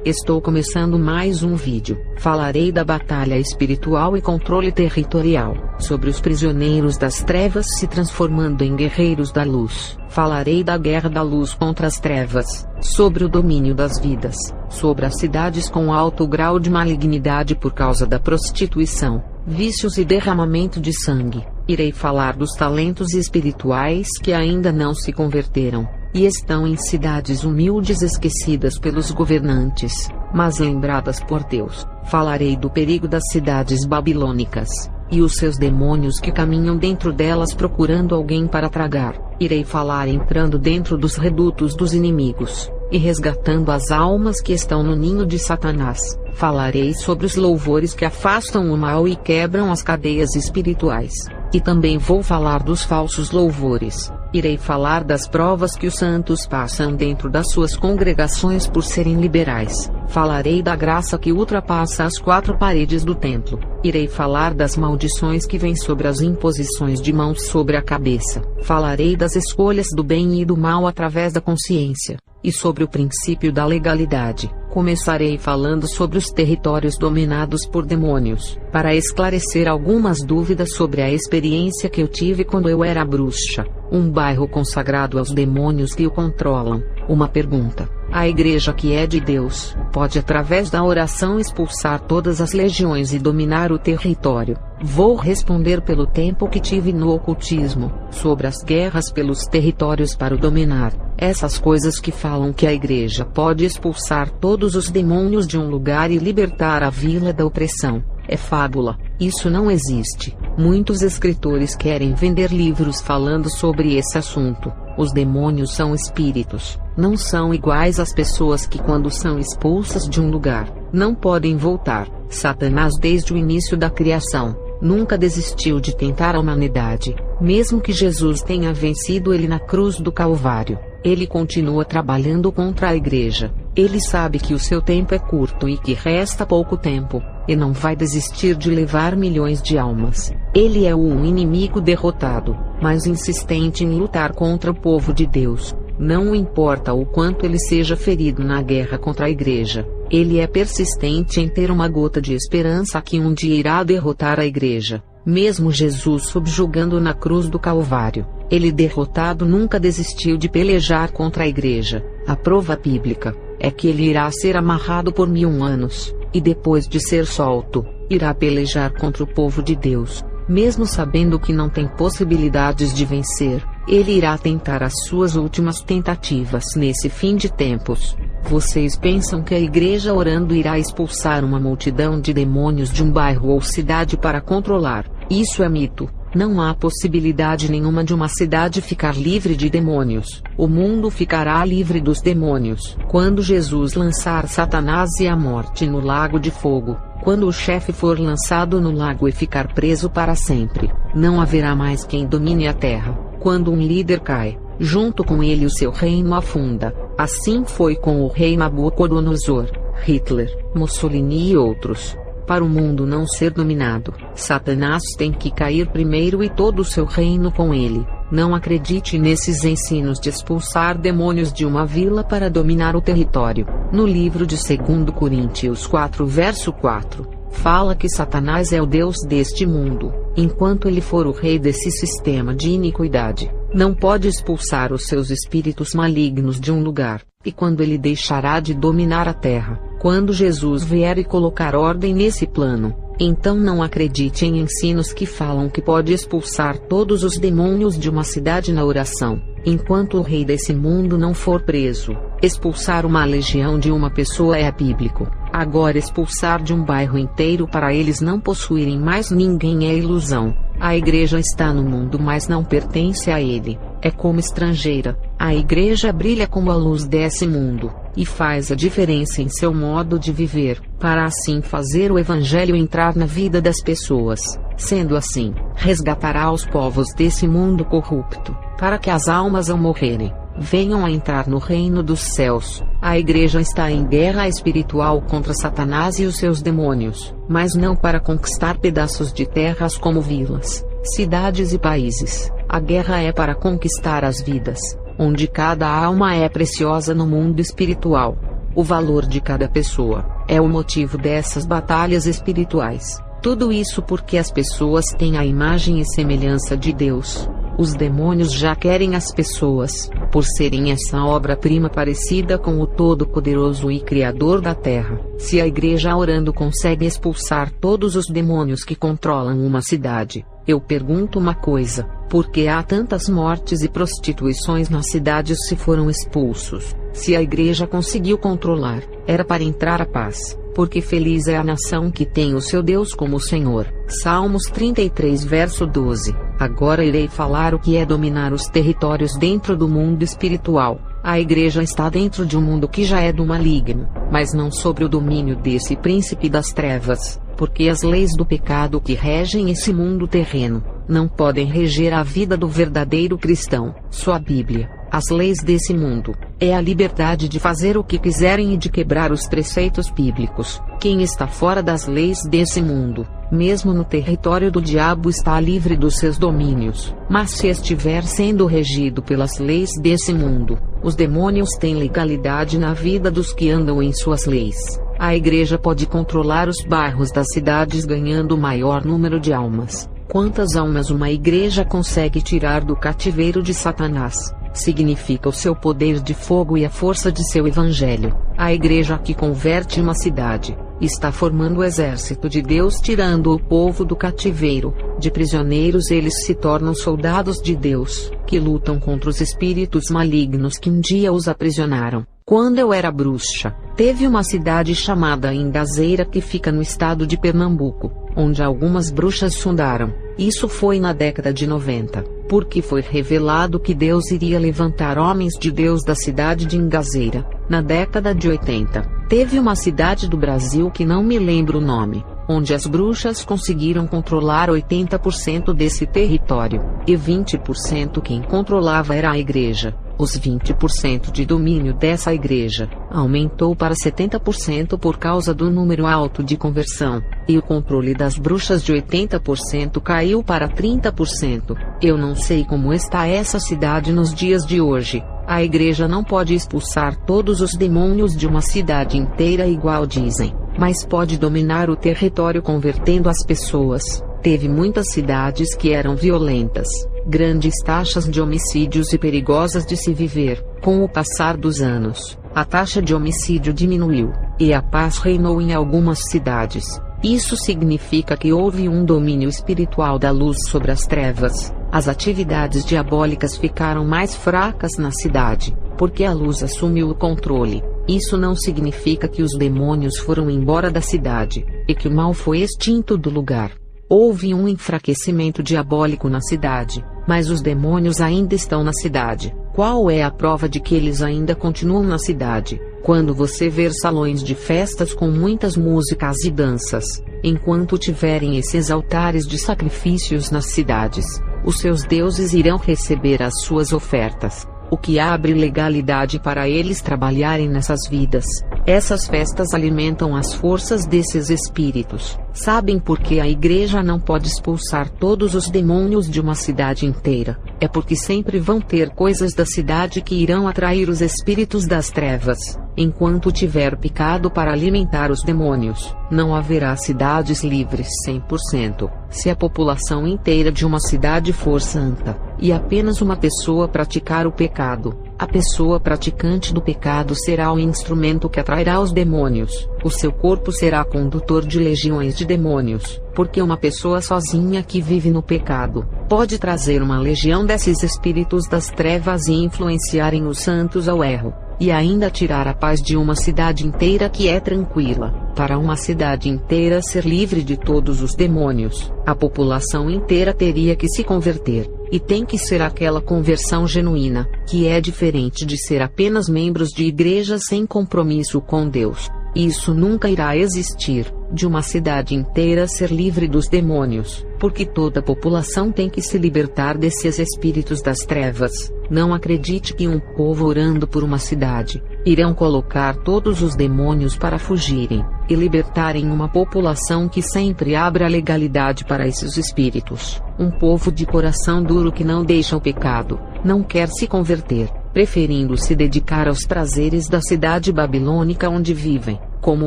Estou começando mais um vídeo. Falarei da batalha espiritual e controle territorial, sobre os prisioneiros das trevas se transformando em guerreiros da luz. Falarei da guerra da luz contra as trevas, sobre o domínio das vidas, sobre as cidades com alto grau de malignidade por causa da prostituição, vícios e derramamento de sangue. Irei falar dos talentos espirituais que ainda não se converteram e estão em cidades humildes esquecidas pelos governantes, mas lembradas por Deus. Falarei do perigo das cidades babilônicas, e os seus demônios que caminham dentro delas procurando alguém para tragar. Irei falar entrando dentro dos redutos dos inimigos, e resgatando as almas que estão no ninho de Satanás. Falarei sobre os louvores que afastam o mal e quebram as cadeias espirituais. E também vou falar dos falsos louvores. Irei falar das provas que os santos passam dentro das suas congregações por serem liberais. Falarei da graça que ultrapassa as quatro paredes do templo. Irei falar das maldições que vêm sobre as imposições de mãos sobre a cabeça. Falarei das escolhas do bem e do mal através da consciência, e sobre o princípio da legalidade. Começarei falando sobre os territórios dominados por demônios, para esclarecer algumas dúvidas sobre a experiência que eu tive quando eu era bruxa. Um bairro consagrado aos demônios que o controlam. Uma pergunta: a igreja que é de Deus, pode através da oração expulsar todas as legiões e dominar o território? Vou responder pelo tempo que tive no ocultismo, sobre as guerras pelos territórios para o dominar. Essas coisas que falam que a igreja pode expulsar todos os demônios de um lugar e libertar a vila da opressão. É fábula, isso não existe. Muitos escritores querem vender livros falando sobre esse assunto. Os demônios são espíritos, não são iguais às pessoas que, quando são expulsas de um lugar, não podem voltar. Satanás, desde o início da criação, nunca desistiu de tentar a humanidade. Mesmo que Jesus tenha vencido ele na cruz do Calvário, ele continua trabalhando contra a igreja. Ele sabe que o seu tempo é curto e que resta pouco tempo, e não vai desistir de levar milhões de almas. Ele é um inimigo derrotado, mas insistente em lutar contra o povo de Deus. Não importa o quanto ele seja ferido na guerra contra a igreja, ele é persistente em ter uma gota de esperança que um dia irá derrotar a igreja. Mesmo Jesus subjugando na cruz do Calvário, ele derrotado nunca desistiu de pelejar contra a igreja. A prova bíblica é que ele irá ser amarrado por 1000 anos, e depois de ser solto, irá pelejar contra o povo de Deus. Mesmo sabendo que não tem possibilidades de vencer, ele irá tentar as suas últimas tentativas nesse fim de tempos. Vocês pensam que a igreja orando irá expulsar uma multidão de demônios de um bairro ou cidade para controlar? Isso é mito. Não há possibilidade nenhuma de uma cidade ficar livre de demônios. O mundo ficará livre dos demônios quando Jesus lançar Satanás e a morte no lago de fogo. Quando o chefe for lançado no lago e ficar preso para sempre, não haverá mais quem domine a terra. Quando um líder cai, junto com ele o seu reino afunda. Assim foi com o rei Nabucodonosor, Hitler, Mussolini e outros. Para o mundo não ser dominado, Satanás tem que cair primeiro e todo o seu reino com ele. Não acredite nesses ensinos de expulsar demônios de uma vila para dominar o território. No livro de 2 Coríntios 4 verso 4, fala que Satanás é o Deus deste mundo. Enquanto ele for o rei desse sistema de iniquidade, não pode expulsar os seus espíritos malignos de um lugar. E quando ele deixará de dominar a terra? Quando Jesus vier e colocar ordem nesse plano. Então não acredite em ensinos que falam que pode expulsar todos os demônios de uma cidade na oração. Enquanto o rei desse mundo não for preso, expulsar uma legião de uma pessoa é bíblico. Agora expulsar de um bairro inteiro para eles não possuírem mais ninguém é ilusão. A igreja está no mundo, mas não pertence a ele. É como estrangeira. A igreja brilha como a luz desse mundo, e faz a diferença em seu modo de viver, para assim fazer o evangelho entrar na vida das pessoas. Sendo assim, resgatará os povos desse mundo corrupto, para que as almas ao morrerem, venham a entrar no reino dos céus. A igreja está em guerra espiritual contra Satanás e os seus demônios, mas não para conquistar pedaços de terras como vilas, cidades e países. A guerra é para conquistar as vidas, onde cada alma é preciosa no mundo espiritual. o valor de cada pessoa, é o motivo dessas batalhas espirituais. Tudo isso porque as pessoas têm a imagem e semelhança de Deus. Os demônios já querem as pessoas, por serem essa obra-prima parecida com o Todo-Poderoso e Criador da Terra. Se a igreja orando consegue expulsar todos os demônios que controlam uma cidade, eu pergunto uma coisa: por que há tantas mortes e prostituições nas cidades se foram expulsos? Se a igreja conseguiu controlar, era para entrar a paz, porque feliz é a nação que tem o seu Deus como Senhor. Salmos 33 verso 12. Agora irei falar o que é dominar os territórios dentro do mundo espiritual. A igreja está dentro de um mundo que já é do maligno, mas não sobre o domínio desse príncipe das trevas, porque as leis do pecado que regem esse mundo terreno não podem reger a vida do verdadeiro cristão. Sua Bíblia, as leis desse mundo, é a liberdade de fazer o que quiserem e de quebrar os preceitos bíblicos. Quem está fora das leis desse mundo, mesmo no território do diabo, está livre dos seus domínios. Mas se estiver sendo regido pelas leis desse mundo, os demônios têm legalidade na vida dos que andam em suas leis. A igreja pode controlar os bairros das cidades ganhando o maior número de almas. Quantas almas uma igreja consegue tirar do cativeiro de Satanás? Significa o seu poder de fogo e a força de seu evangelho. A igreja que converte uma cidade está formando o exército de Deus, tirando o povo do cativeiro. De prisioneiros eles se tornam soldados de Deus, que lutam contra os espíritos malignos que um dia os aprisionaram. Quando eu era bruxa, teve uma cidade chamada Ingazeira que fica no estado de Pernambuco, onde algumas bruxas fundaram. Isso foi na década de 90, porque foi revelado que Deus iria levantar homens de Deus da cidade de Ingazeira. Na década de 80, teve uma cidade do Brasil que não me lembro o nome, onde as bruxas conseguiram controlar 80% desse território, e 20% quem controlava era a igreja. Os 20% de domínio dessa igreja aumentou para 70% por causa do número alto de conversão, e o controle das bruxas de 80% caiu para 30%. Eu não sei como está essa cidade nos dias de hoje. A igreja não pode expulsar todos os demônios de uma cidade inteira igual dizem, mas pode dominar o território convertendo as pessoas. Teve muitas cidades que eram violentas, grandes taxas de homicídios e perigosas de se viver. Com o passar dos anos, a taxa de homicídio diminuiu, e a paz reinou em algumas cidades. Isso significa que houve um domínio espiritual da luz sobre as trevas. As atividades diabólicas ficaram mais fracas na cidade, porque a luz assumiu o controle. Isso não significa que os demônios foram embora da cidade, e que o mal foi extinto do lugar. Houve um enfraquecimento diabólico na cidade, mas os demônios ainda estão na cidade. Qual é a prova de que eles ainda continuam na cidade? Quando você ver salões de festas com muitas músicas e danças, enquanto tiverem esses altares de sacrifícios nas cidades, os seus deuses irão receber as suas ofertas, o que abre legalidade para eles trabalharem nessas vidas. Essas festas alimentam as forças desses espíritos. Sabem por que a igreja não pode expulsar todos os demônios de uma cidade inteira? É porque sempre vão ter coisas da cidade que irão atrair os espíritos das trevas. Enquanto tiver pecado para alimentar os demônios, não haverá cidades livres 100%. Se a população inteira de uma cidade for santa, e apenas uma pessoa praticar o pecado, a pessoa praticante do pecado será o instrumento que atrairá os demônios. O seu corpo será condutor de legiões de demônios, porque uma pessoa sozinha que vive no pecado pode trazer uma legião desses espíritos das trevas e influenciarem os santos ao erro, e ainda tirar a paz de uma cidade inteira que é tranquila. Para uma cidade inteira ser livre de todos os demônios, a população inteira teria que se converter, e tem que ser aquela conversão genuína, que é diferente de ser apenas membros de igrejas sem compromisso com Deus. Isso nunca irá existir, de uma cidade inteira ser livre dos demônios, porque toda a população tem que se libertar desses espíritos das trevas. Não acredite que um povo orando por uma cidade irão colocar todos os demônios para fugirem, e libertarem uma população que sempre abre a legalidade para esses espíritos. Um povo de coração duro que não deixa o pecado, não quer se converter, preferindo se dedicar aos prazeres da cidade babilônica onde vivem. Como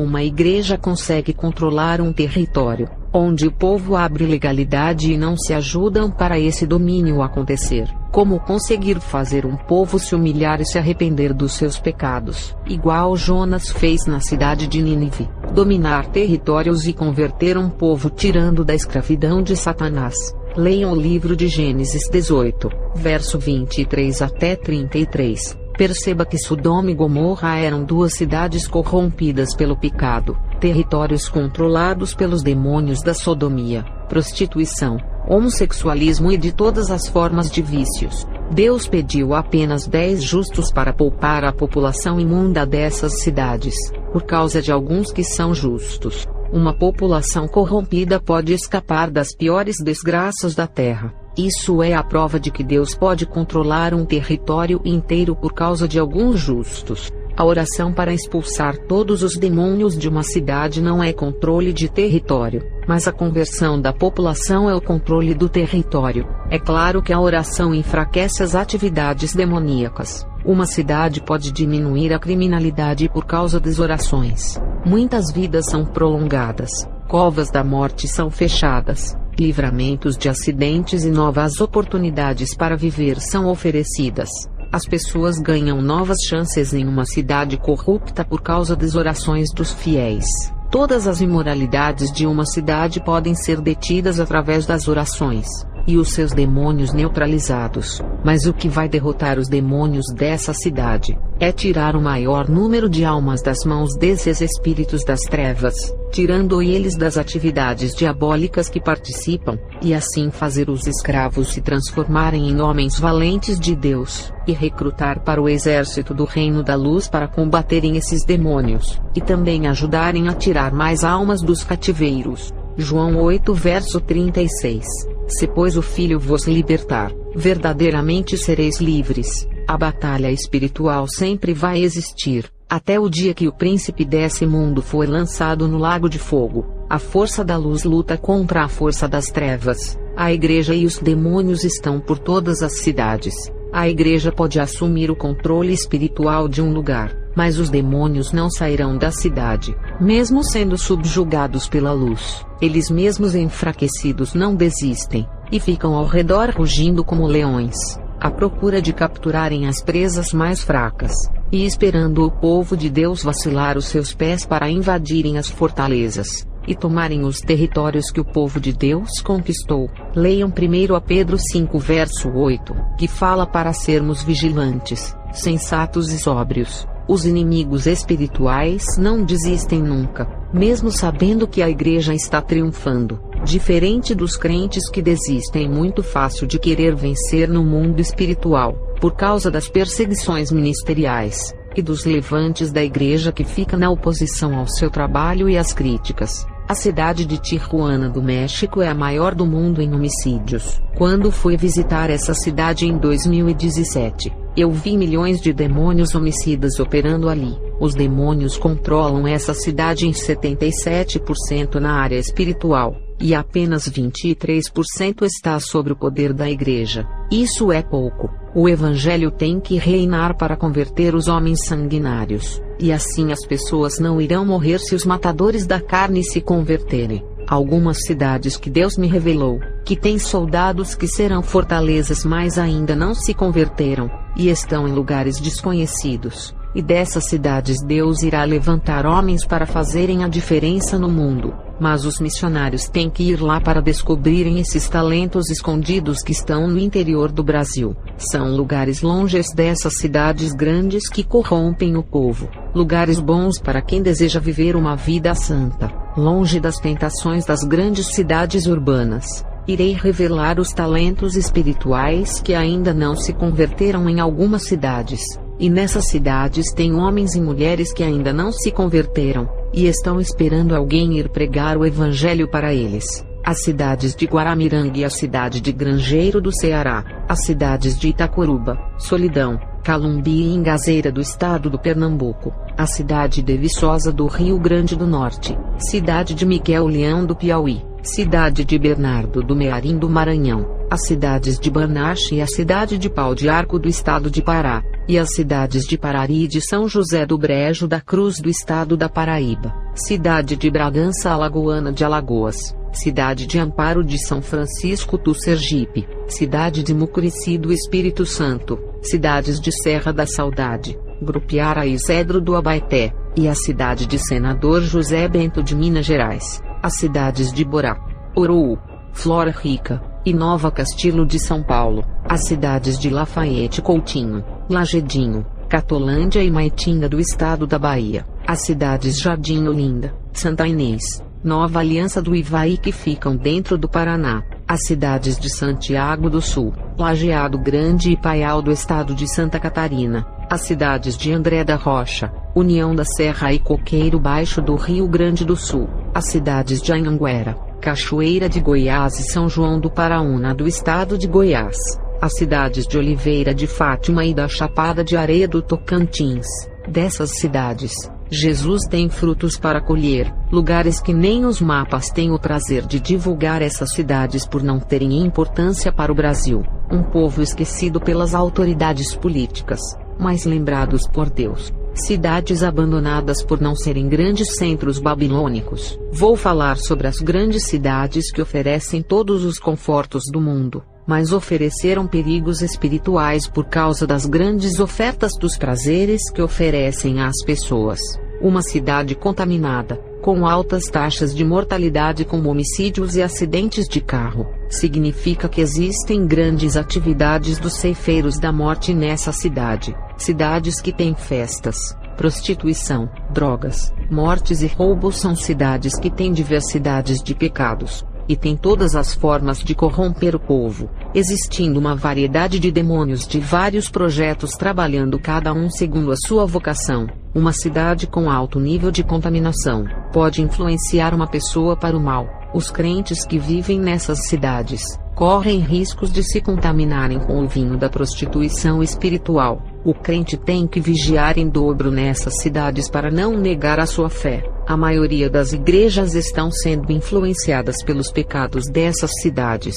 uma igreja consegue controlar um território, onde o povo abre legalidade e não se ajudam para esse domínio acontecer? Como conseguir fazer um povo se humilhar e se arrepender dos seus pecados, igual Jonas fez na cidade de Nínive? Dominar territórios e converter um povo tirando da escravidão de Satanás. Leiam o livro de Gênesis 18, verso 23 até 33. Perceba que Sodoma e Gomorra eram duas cidades corrompidas pelo pecado, territórios controlados pelos demônios da sodomia, prostituição, homossexualismo e de todas as formas de vícios. Deus pediu apenas 10 justos para poupar a população imunda dessas cidades, por causa de alguns que são justos. Uma população corrompida pode escapar das piores desgraças da terra. Isso é a prova de que Deus pode controlar um território inteiro por causa de alguns justos. A oração para expulsar todos os demônios de uma cidade não é controle de território, mas a conversão da população é o controle do território. É claro que a oração enfraquece as atividades demoníacas. Uma cidade pode diminuir a criminalidade por causa das orações. Muitas vidas são prolongadas, covas da morte são fechadas, livramentos de acidentes e novas oportunidades para viver são oferecidas. As pessoas ganham novas chances em uma cidade corrupta por causa das orações dos fiéis. Todas as imoralidades de uma cidade podem ser detidas através das orações, e os seus demônios neutralizados. Mas o que vai derrotar os demônios dessa cidade é tirar o maior número de almas das mãos desses espíritos das trevas, tirando eles das atividades diabólicas que participam, e assim fazer os escravos se transformarem em homens valentes de Deus, e recrutar para o exército do Reino da Luz para combaterem esses demônios, e também ajudarem a tirar mais almas dos cativeiros. João 8 verso 36. Se pois o Filho vos libertar, verdadeiramente sereis livres. A batalha espiritual sempre vai existir, até o dia que o príncipe desse mundo for lançado no lago de fogo. A força da luz luta contra a força das trevas. A igreja e os demônios estão por todas as cidades. A igreja pode assumir o controle espiritual de um lugar, mas os demônios não sairão da cidade, mesmo sendo subjugados pela luz. Eles mesmos enfraquecidos não desistem, e ficam ao redor rugindo como leões, à procura de capturarem as presas mais fracas, e esperando o povo de Deus vacilar os seus pés para invadirem as fortalezas, e tomarem os territórios que o povo de Deus conquistou. Leiam 1 Pedro 5 verso 8, que fala para sermos vigilantes, sensatos e sóbrios. Os inimigos espirituais não desistem nunca, mesmo sabendo que a igreja está triunfando, diferente dos crentes que desistem muito fácil de querer vencer no mundo espiritual, por causa das perseguições ministeriais, e dos levantes da igreja que fica na oposição ao seu trabalho e às críticas. A cidade de Tijuana do México é a maior do mundo em homicídios. Quando fui visitar essa cidade em 2017, eu vi milhões de demônios homicidas operando ali. Os demônios controlam essa cidade em 77% na área espiritual, e apenas 23% está sob o poder da igreja. Isso é pouco. O evangelho tem que reinar para converter os homens sanguinários, e assim as pessoas não irão morrer se os matadores da carne se converterem. Algumas cidades que Deus me revelou, que têm soldados que serão fortalezas mas ainda não se converteram, e estão em lugares desconhecidos. E dessas cidades Deus irá levantar homens para fazerem a diferença no mundo. Mas os missionários têm que ir lá para descobrirem esses talentos escondidos que estão no interior do Brasil. São lugares longes dessas cidades grandes que corrompem o povo. Lugares bons para quem deseja viver uma vida santa, longe das tentações das grandes cidades urbanas. Irei revelar os talentos espirituais que ainda não se converteram em algumas cidades. E nessas cidades tem homens e mulheres que ainda não se converteram, e estão esperando alguém ir pregar o evangelho para eles. As cidades de Guaramiranga e a cidade de Grangeiro do Ceará, as cidades de Itacoruba, Solidão, Calumbi e Ingazeira do estado do Pernambuco, a cidade de Viçosa do Rio Grande do Norte, cidade de Miguel Leão do Piauí, cidade de Bernardo do Mearim do Maranhão, as cidades de Banach e a cidade de Pau de Arco do estado de Pará, e as cidades de Parari e de São José do Brejo da Cruz do estado da Paraíba, cidade de Bragança Alagoana de Alagoas, cidade de Amparo de São Francisco do Sergipe, cidade de Mucurici do Espírito Santo, cidades de Serra da Saudade, Grupiara e Cedro do Abaeté, e a cidade de Senador José Bento de Minas Gerais, as cidades de Borá, Orou, Flora Rica e Nova Castilho de São Paulo, as cidades de Lafayette Coutinho, Lagedinho, Catolândia e Maitinga do estado da Bahia, as cidades Jardim Olinda, Santa Inês, Nova Aliança do Ivaí que ficam dentro do Paraná, as cidades de Santiago do Sul, Lajeado Grande e Paial do estado de Santa Catarina, as cidades de André da Rocha, União da Serra e Coqueiro Baixo do Rio Grande do Sul, as cidades de Anhanguera, Cachoeira de Goiás e São João do Paraúna do estado de Goiás, as cidades de Oliveira de Fátima e da Chapada de Areia do Tocantins. Dessas cidades, Jesus tem frutos para colher, lugares que nem os mapas têm o prazer de divulgar essas cidades por não terem importância para o Brasil, um povo esquecido pelas autoridades políticas, mas lembrados por Deus. Cidades abandonadas por não serem grandes centros babilônicos. Vou falar sobre as grandes cidades que oferecem todos os confortos do mundo, mas ofereceram perigos espirituais por causa das grandes ofertas dos prazeres que oferecem às pessoas. Uma cidade contaminada, com altas taxas de mortalidade como homicídios e acidentes de carro, significa que existem grandes atividades dos ceifeiros da morte nessa cidade. Cidades que têm festas, prostituição, drogas, mortes e roubos são cidades que têm diversidades de pecados, e têm todas as formas de corromper o povo, existindo uma variedade de demônios de vários projetos trabalhando cada um segundo a sua vocação. Uma cidade com alto nível de contaminação pode influenciar uma pessoa para o mal. Os crentes que vivem nessas cidades correm riscos de se contaminarem com o vinho da prostituição espiritual. O crente tem que vigiar em dobro nessas cidades para não negar a sua fé. A maioria das igrejas estão sendo influenciadas pelos pecados dessas cidades,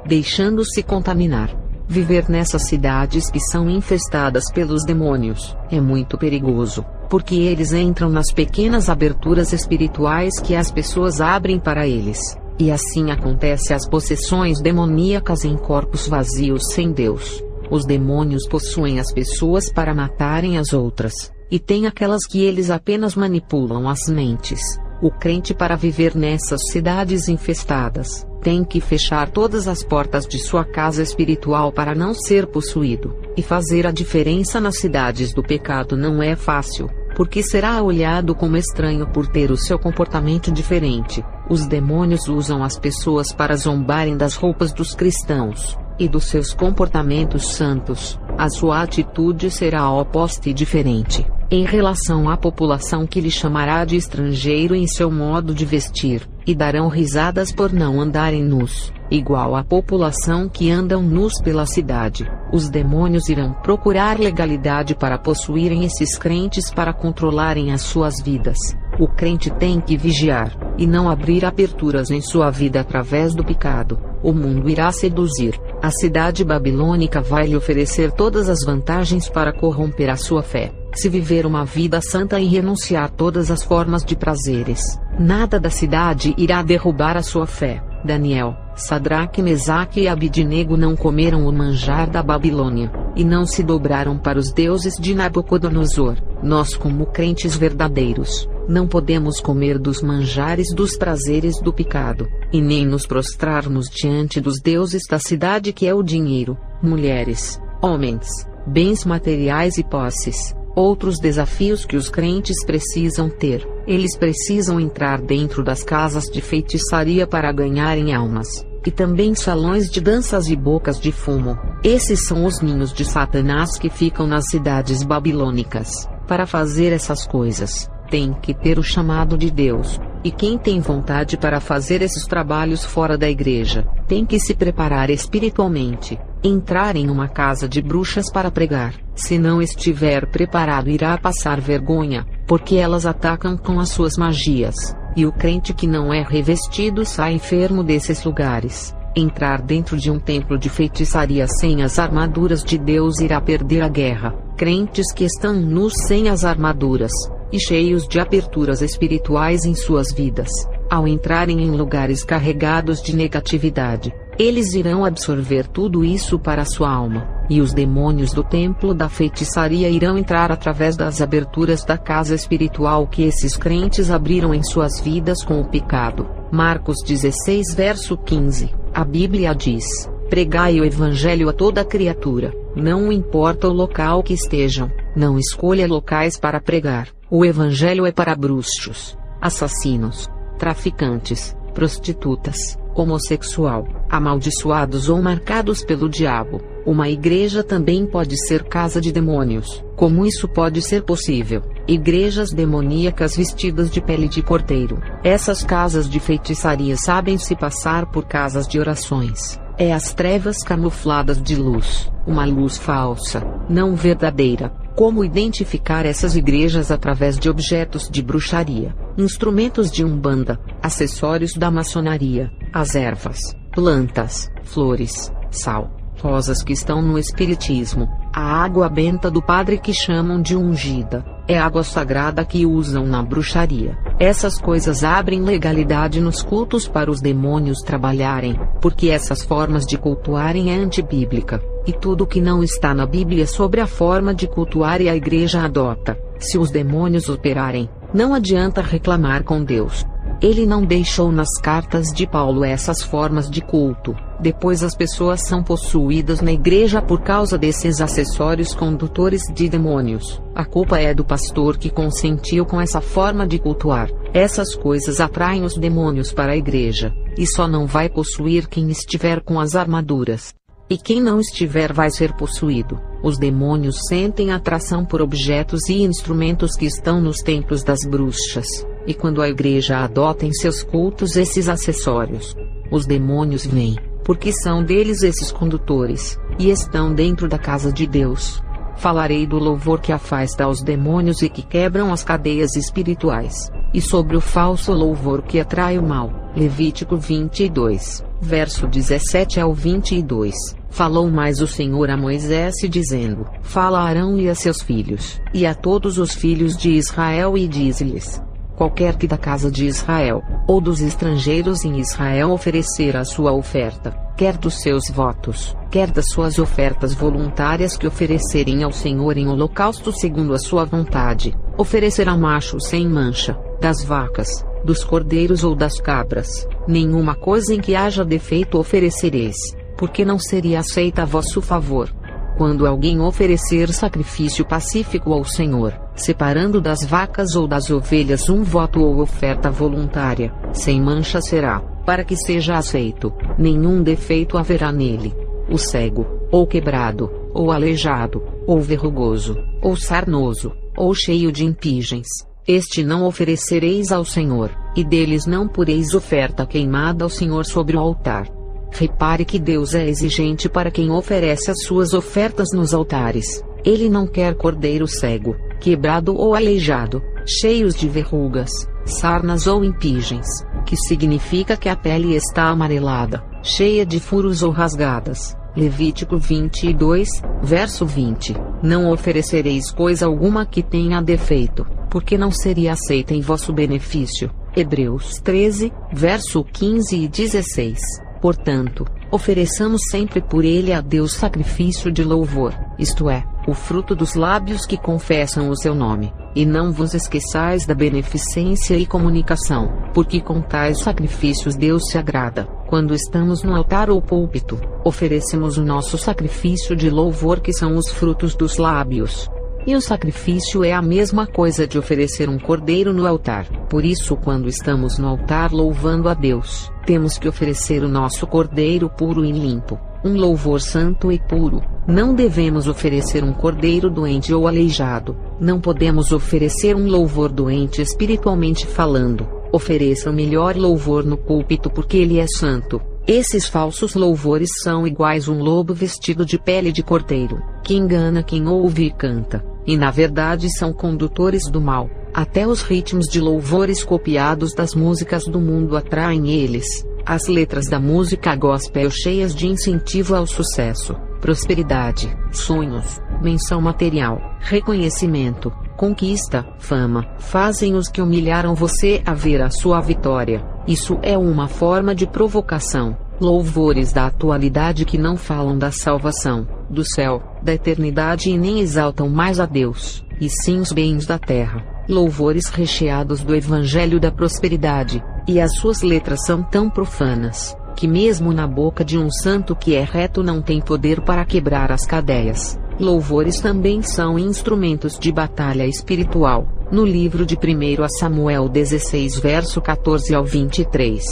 deixando-se contaminar. Viver nessas cidades que são infestadas pelos demônios é muito perigoso, porque eles entram nas pequenas aberturas espirituais que as pessoas abrem para eles, e assim acontece as possessões demoníacas em corpos vazios sem Deus. Os demônios possuem as pessoas para matarem as outras, e tem aquelas que eles apenas manipulam as mentes. O crente, para viver nessas cidades infestadas, tem que fechar todas as portas de sua casa espiritual para não ser possuído, e fazer a diferença nas cidades do pecado não é fácil, porque será olhado como estranho por ter o seu comportamento diferente. Os demônios usam as pessoas para zombarem das roupas dos cristãos, e dos seus comportamentos santos. A sua atitude será oposta e diferente, em relação à população que lhe chamará de estrangeiro em seu modo de vestir, e darão risadas por não andarem nus, igual à população que andam nus pela cidade. Os demônios irão procurar legalidade para possuírem esses crentes para controlarem as suas vidas. O crente tem que vigiar, e não abrir aberturas em sua vida através do pecado. O mundo irá seduzir. A cidade babilônica vai lhe oferecer todas as vantagens para corromper a sua fé. Se viver uma vida santa e renunciar todas as formas de prazeres, nada da cidade irá derrubar a sua fé. Daniel, Sadraque, Mesaque e Abidnego não comeram o manjar da Babilônia, e não se dobraram para os deuses de Nabucodonosor. Nós, como crentes verdadeiros, não podemos comer dos manjares dos prazeres do pecado, e nem nos prostrarmos diante dos deuses da cidade que é o dinheiro, mulheres, homens, bens materiais e posses. Outros desafios que os crentes precisam ter. Eles precisam entrar dentro das casas de feitiçaria para ganharem almas, e também salões de danças e bocas de fumo. Esses são os ninhos de Satanás que ficam nas cidades babilônicas. Para fazer essas coisas, tem que ter o chamado de Deus, e quem tem vontade para fazer esses trabalhos fora da igreja, tem que se preparar espiritualmente. Entrar em uma casa de bruxas para pregar, se não estiver preparado, irá passar vergonha, porque elas atacam com as suas magias, e o crente que não é revestido sai enfermo desses lugares. Entrar dentro de um templo de feitiçaria sem as armaduras de Deus irá perder a guerra. Crentes que estão nus sem as armaduras, e cheios de aberturas espirituais em suas vidas, ao entrarem em lugares carregados de negatividade, eles irão absorver tudo isso para sua alma, e os demônios do templo da feitiçaria irão entrar através das aberturas da casa espiritual que esses crentes abriram em suas vidas com o pecado. Marcos 16 verso 15. A Bíblia diz: pregai o evangelho a toda criatura, não importa o local que estejam, não escolha locais para pregar. O evangelho é para bruxos, assassinos, traficantes, prostitutas, homossexual, amaldiçoados ou marcados pelo diabo. Uma igreja também pode ser casa de demônios. Como isso pode ser possível? Igrejas demoníacas vestidas de pele de cordeiro. Essas casas de feitiçaria sabem se passar por casas de orações. É as trevas camufladas de luz, uma luz falsa, não verdadeira. Como identificar essas igrejas através de objetos de bruxaria, instrumentos de umbanda, acessórios da maçonaria, as ervas, plantas, flores, sal, rosas que estão no espiritismo, a água benta do padre que chamam de ungida, é água sagrada que usam na bruxaria. Essas coisas abrem legalidade nos cultos para os demônios trabalharem, porque essas formas de cultuarem é antibíblica, e tudo que não está na Bíblia sobre a forma de cultuar e a igreja adota. Se os demônios operarem, não adianta reclamar com Deus. Ele não deixou nas cartas de Paulo essas formas de culto. Depois as pessoas são possuídas na igreja por causa desses acessórios condutores de demônios. A culpa é do pastor que consentiu com essa forma de cultuar. Essas coisas atraem os demônios para a igreja, e só não vai possuir quem estiver com as armaduras. E quem não estiver vai ser possuído. Os demônios sentem atração por objetos e instrumentos que estão nos templos das bruxas. E quando a igreja adota em seus cultos esses acessórios, os demônios vêm, porque são deles esses condutores, e estão dentro da casa de Deus. Falarei do louvor que afasta os demônios e que quebram as cadeias espirituais, e sobre o falso louvor que atrai o mal. Levítico 22, verso 17 ao 22. Falou mais o Senhor a Moisés dizendo: fala a Arão e a seus filhos, e a todos os filhos de Israel e dize-lhes: qualquer que da casa de Israel, ou dos estrangeiros em Israel oferecer a sua oferta, quer dos seus votos, quer das suas ofertas voluntárias que oferecerem ao Senhor em holocausto segundo a sua vontade, oferecerá macho sem mancha, das vacas, dos cordeiros ou das cabras, nenhuma coisa em que haja defeito oferecereis, porque não seria aceita a vosso favor. Quando alguém oferecer sacrifício pacífico ao Senhor, separando das vacas ou das ovelhas um voto ou oferta voluntária, sem mancha será, para que seja aceito, nenhum defeito haverá nele. O cego, ou quebrado, ou aleijado, ou verrugoso, ou sarnoso, ou cheio de impingens, este não oferecereis ao Senhor, e deles não poreis oferta queimada ao Senhor sobre o altar. Repare que Deus é exigente para quem oferece as suas ofertas nos altares. Ele não quer cordeiro cego, quebrado ou aleijado, cheios de verrugas, sarnas ou impingens, que significa que a pele está amarelada, cheia de furos ou rasgadas. Levítico 22, verso 20. Não oferecereis coisa alguma que tenha defeito, porque não seria aceita em vosso benefício. Hebreus 13, verso 15 e 16. Portanto, ofereçamos sempre por ele a Deus sacrifício de louvor, isto é, o fruto dos lábios que confessam o seu nome, e não vos esqueçais da beneficência e comunicação, porque com tais sacrifícios Deus se agrada. Quando estamos no altar ou púlpito, oferecemos o nosso sacrifício de louvor, que são os frutos dos lábios. E o sacrifício é a mesma coisa de oferecer um cordeiro no altar. Por isso, quando estamos no altar louvando a Deus, temos que oferecer o nosso cordeiro puro e limpo, um louvor santo e puro. Não devemos oferecer um cordeiro doente ou aleijado. Não podemos oferecer um louvor doente espiritualmente falando. Ofereça o melhor louvor no púlpito, porque ele é santo. Esses falsos louvores são iguais a um lobo vestido de pele de cordeiro, que engana quem ouve e canta, e na verdade são condutores do mal. Até os ritmos de louvores copiados das músicas do mundo atraem eles. As letras da música gospel cheias de incentivo ao sucesso, prosperidade, sonhos, menção material, reconhecimento, conquista, fama, fazem os que humilharam você a ver a sua vitória. Isso é uma forma de provocação. Louvores da atualidade que não falam da salvação, do céu, da eternidade e nem exaltam mais a Deus, e sim os bens da terra. Louvores recheados do evangelho da prosperidade, e as suas letras são tão profanas, que mesmo na boca de um santo que é reto não tem poder para quebrar as cadeias. Louvores também são instrumentos de batalha espiritual. No livro de 1 Samuel 16 verso 14 ao 23.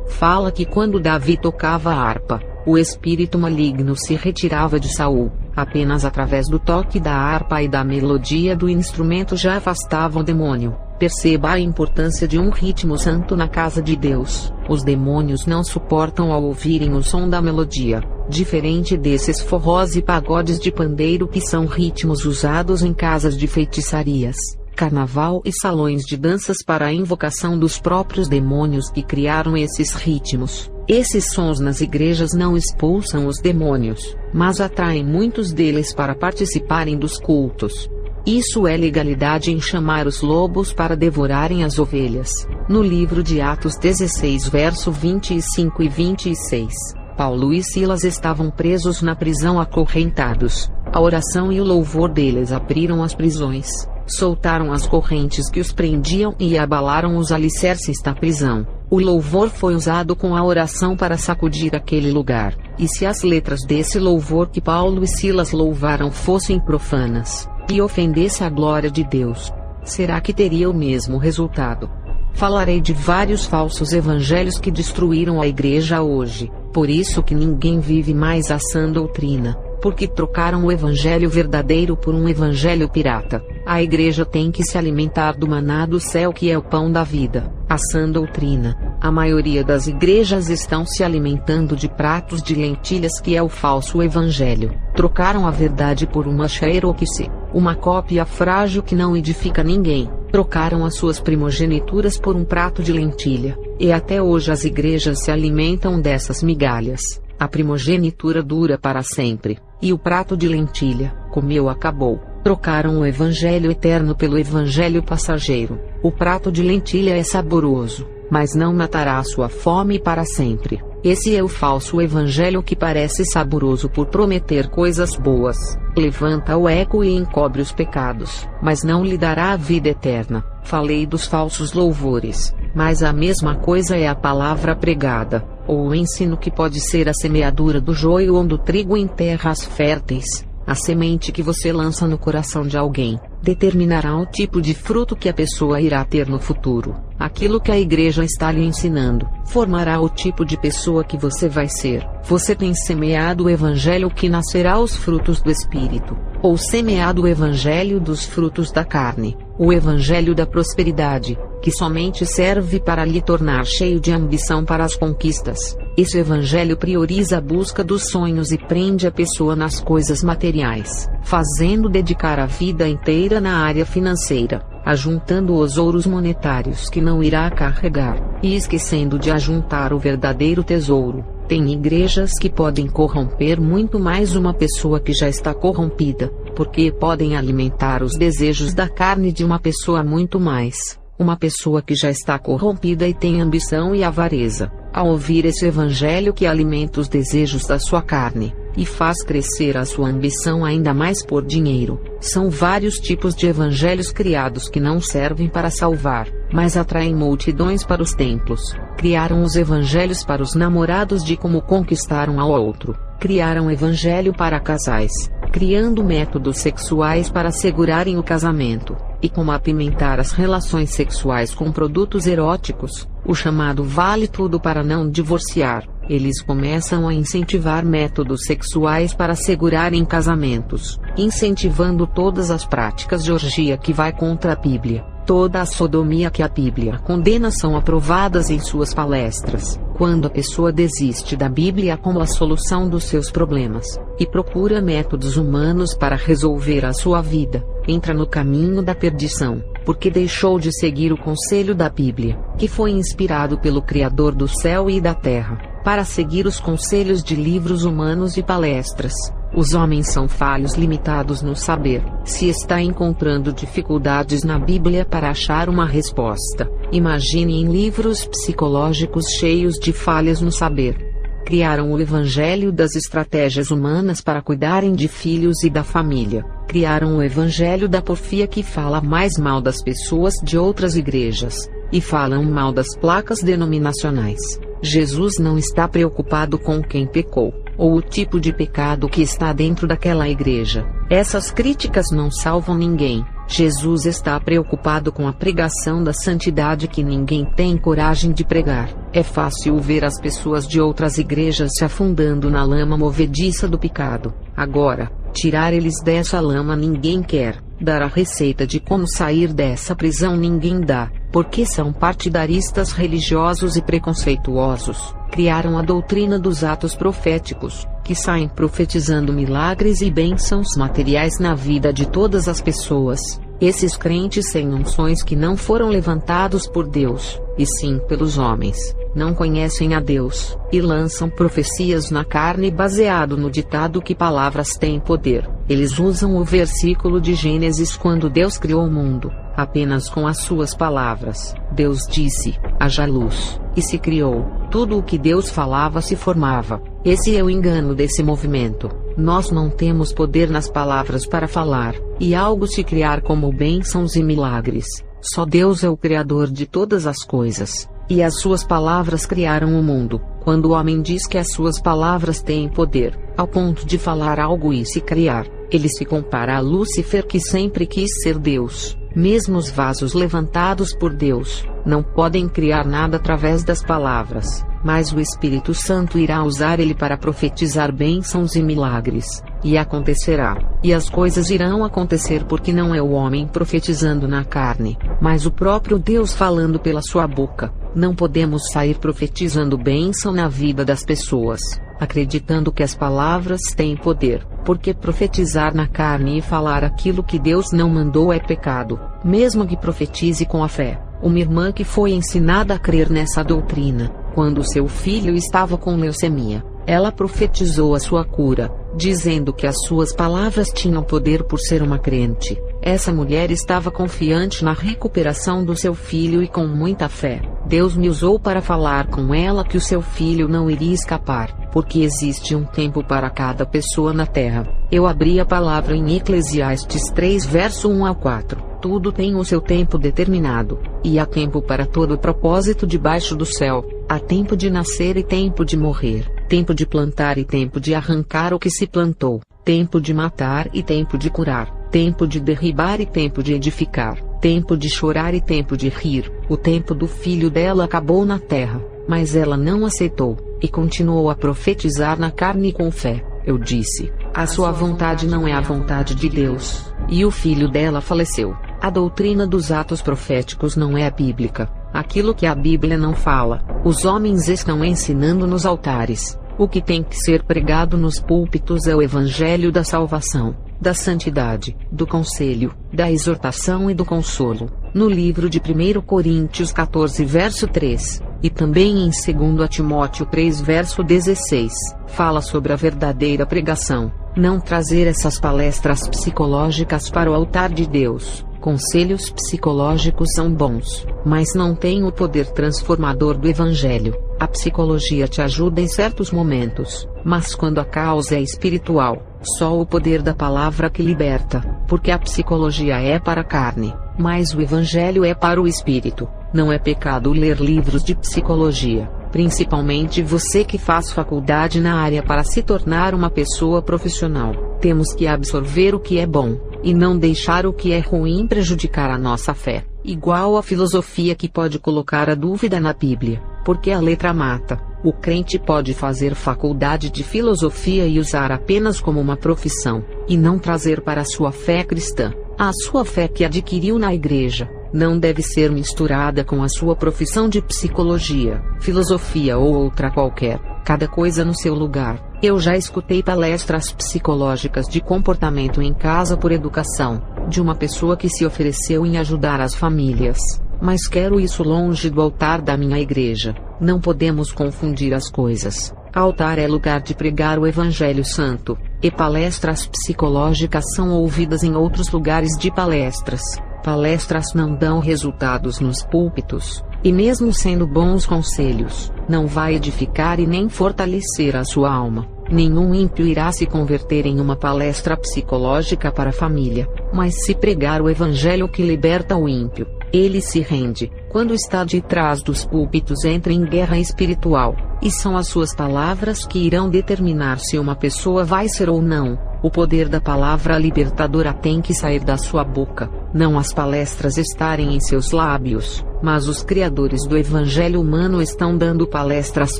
Fala que quando Davi tocava a harpa, o espírito maligno se retirava de Saul. Apenas através do toque da harpa e da melodia do instrumento já afastava o demônio. Perceba a importância de um ritmo santo na casa de Deus. Os demônios não suportam ao ouvirem o som da melodia, diferente desses forrós e pagodes de pandeiro que são ritmos usados em casas de feitiçarias, carnaval e salões de danças para a invocação dos próprios demônios que criaram esses ritmos. Esses sons nas igrejas não expulsam os demônios, mas atraem muitos deles para participarem dos cultos. Isso é legalidade em chamar os lobos para devorarem as ovelhas. No livro de Atos 16 verso 25 e 26, Paulo e Silas estavam presos na prisão acorrentados. A oração e o louvor deles abriram as prisões, soltaram as correntes que os prendiam e abalaram os alicerces da prisão. O louvor foi usado com a oração para sacudir aquele lugar. E se as letras desse louvor que Paulo e Silas louvaram fossem profanas, e ofendesse a glória de Deus, será que teria o mesmo resultado? Falarei de vários falsos evangelhos que destruíram a igreja hoje. Por isso que ninguém vive mais a sã doutrina, porque trocaram o evangelho verdadeiro por um evangelho pirata. A igreja tem que se alimentar do maná do céu, que é o pão da vida, a sã doutrina. A maioria das igrejas estão se alimentando de pratos de lentilhas, que é o falso evangelho. Trocaram a verdade por uma xeroquice, uma cópia frágil que não edifica ninguém. Trocaram as suas primogenituras por um prato de lentilha, e até hoje as igrejas se alimentam dessas migalhas. A primogenitura dura para sempre, e o prato de lentilha, comeu, acabou. Trocaram o evangelho eterno pelo evangelho passageiro. O prato de lentilha é saboroso, mas não matará a sua fome para sempre. Esse é o falso evangelho que parece saboroso por prometer coisas boas, levanta o eco e encobre os pecados, mas não lhe dará a vida eterna. Falei dos falsos louvores, mas a mesma coisa é a palavra pregada, ou o ensino, que pode ser a semeadura do joio ou do trigo em terras férteis. A semente que você lança no coração de alguém determinará o tipo de fruto que a pessoa irá ter no futuro. Aquilo que a igreja está lhe ensinando formará o tipo de pessoa que você vai ser. Você tem semeado o evangelho, que nascerá os frutos do Espírito, ou semeado o evangelho dos frutos da carne, o evangelho da prosperidade, que somente serve para lhe tornar cheio de ambição para as conquistas. Esse evangelho prioriza a busca dos sonhos e prende a pessoa nas coisas materiais, fazendo dedicar a vida inteira na área financeira, ajuntando os ouros monetários que não irá carregar, e esquecendo de ajuntar o verdadeiro tesouro. Tem igrejas que podem corromper muito mais uma pessoa que já está corrompida, porque podem alimentar os desejos da carne de uma pessoa muito mais. Uma pessoa que já está corrompida e tem ambição e avareza, ao ouvir esse evangelho que alimenta os desejos da sua carne, e faz crescer a sua ambição ainda mais por dinheiro. São vários tipos de evangelhos criados que não servem para salvar, mas atraem multidões para os templos. Criaram os evangelhos para os namorados de como conquistar um ao outro. Criaram evangelho para casais, criando métodos sexuais para assegurarem o casamento, e como apimentar as relações sexuais com produtos eróticos, o chamado vale tudo para não divorciar. Eles começam a incentivar métodos sexuais para assegurarem casamentos, incentivando todas as práticas de orgia que vai contra a Bíblia. Toda a sodomia que a Bíblia condena são aprovadas em suas palestras. Quando a pessoa desiste da Bíblia como a solução dos seus problemas, e procura métodos humanos para resolver a sua vida, entra no caminho da perdição. porque deixou de seguir o conselho da Bíblia, que foi inspirado pelo Criador do céu e da terra, para seguir os conselhos de livros humanos e palestras. Os homens são falhos, limitados no saber. Se está encontrando dificuldades na Bíblia para achar uma resposta, imagine em livros psicológicos cheios de falhas no saber. Criaram o evangelho das estratégias humanas para cuidarem de filhos e da família. Criaram o evangelho da porfia, que fala mais mal das pessoas de outras igrejas, e falam mal das placas denominacionais. Jesus não está preocupado com quem pecou, ou o tipo de pecado que está dentro daquela igreja. Essas críticas não salvam ninguém. Jesus está preocupado com a pregação da santidade que ninguém tem coragem de pregar. É fácil ver as pessoas de outras igrejas se afundando na lama movediça do pecado. Agora, tirar eles dessa lama ninguém quer. Dar a receita de como sair dessa prisão ninguém dá, porque são partidaristas religiosos e preconceituosos. Criaram a doutrina dos atos proféticos, que saem profetizando milagres e bênçãos materiais na vida de todas as pessoas. Esses crentes sem unções, que não foram levantados por Deus, e sim pelos homens, não conhecem a Deus, e lançam profecias na carne baseado no ditado que palavras têm poder. Eles usam o versículo de Gênesis quando Deus criou o mundo, apenas com as suas palavras. Deus disse: haja luz, e se criou. Tudo o que Deus falava se formava. Esse é o engano desse movimento. Nós não temos poder nas palavras para falar, e algo se criar como bênçãos e milagres. Só Deus é o Criador de todas as coisas, e as suas palavras criaram o mundo. Quando o homem diz que as suas palavras têm poder, ao ponto de falar algo e se criar, ele se compara a Lúcifer, que sempre quis ser Deus. Mesmo os vasos levantados por Deus não podem criar nada através das palavras, mas o Espírito Santo irá usar ele para profetizar bênçãos e milagres, e acontecerá. E as coisas irão acontecer porque não é o homem profetizando na carne, mas o próprio Deus falando pela sua boca. Não podemos sair profetizando bênção na vida das pessoas, acreditando que as palavras têm poder, porque profetizar na carne e falar aquilo que Deus não mandou é pecado, mesmo que profetize com a fé. Uma irmã que foi ensinada a crer nessa doutrina, quando seu filho estava com leucemia, ela profetizou a sua cura, dizendo que as suas palavras tinham poder por ser uma crente. Essa mulher estava confiante na recuperação do seu filho e com muita fé. Deus me usou para falar com ela que o seu filho não iria escapar, porque existe um tempo para cada pessoa na terra. Eu abri a palavra em Eclesiastes 3, verso 1 a 4. Tudo tem o seu tempo determinado, e há tempo para todo o propósito debaixo do céu. Há tempo de nascer e tempo de morrer, tempo de plantar e tempo de arrancar o que se plantou, tempo de matar e tempo de curar, tempo de derribar e tempo de edificar, tempo de chorar e tempo de rir. O tempo do filho dela acabou na terra, mas ela não aceitou, e continuou a profetizar na carne com fé. Eu disse: a sua vontade não é a vontade de Deus. E o filho dela faleceu. A doutrina dos atos proféticos não é bíblica. Aquilo que a Bíblia não fala, os homens estão ensinando nos altares. O que tem que ser pregado nos púlpitos é o evangelho da salvação, da santidade, do conselho, da exortação e do consolo. No livro de 1 Coríntios 14, verso 3, e também em 2 Timóteo 3, verso 16, fala sobre a verdadeira pregação. Não trazer essas palestras psicológicas para o altar de Deus. Conselhos psicológicos são bons, mas não têm o poder transformador do Evangelho. A psicologia te ajuda em certos momentos, mas quando a causa é espiritual, só o poder da palavra que liberta, porque a psicologia é para a carne, mas o Evangelho é para o espírito. Não é pecado ler livros de psicologia, principalmente você que faz faculdade na área para se tornar uma pessoa profissional. Temos que absorver o que é bom, e não deixar o que é ruim prejudicar a nossa fé. Igual a filosofia que pode colocar a dúvida na Bíblia, porque a letra mata. O crente pode fazer faculdade de filosofia e usar apenas como uma profissão, e não trazer para a sua fé cristã. A sua fé que adquiriu na igreja não deve ser misturada com a sua profissão de psicologia, filosofia ou outra qualquer. Cada coisa no seu lugar. Eu já escutei palestras psicológicas de comportamento em casa por educação, de uma pessoa que se ofereceu em ajudar as famílias. Mas quero isso longe do altar da minha igreja. Não podemos confundir as coisas. Altar é lugar de pregar o Evangelho Santo, e palestras psicológicas são ouvidas em outros lugares de palestras. Palestras não dão resultados nos púlpitos, e mesmo sendo bons conselhos, não vai edificar e nem fortalecer a sua alma. Nenhum ímpio irá se converter em uma palestra psicológica para a família, mas se pregar o Evangelho que liberta o ímpio, ele se rende. Quando está de trás dos púlpitos, entra em guerra espiritual, e são as suas palavras que irão determinar se uma pessoa vai ser ou não. O poder da palavra libertadora tem que sair da sua boca, não as palestras estarem em seus lábios. Mas os criadores do evangelho humano estão dando palestras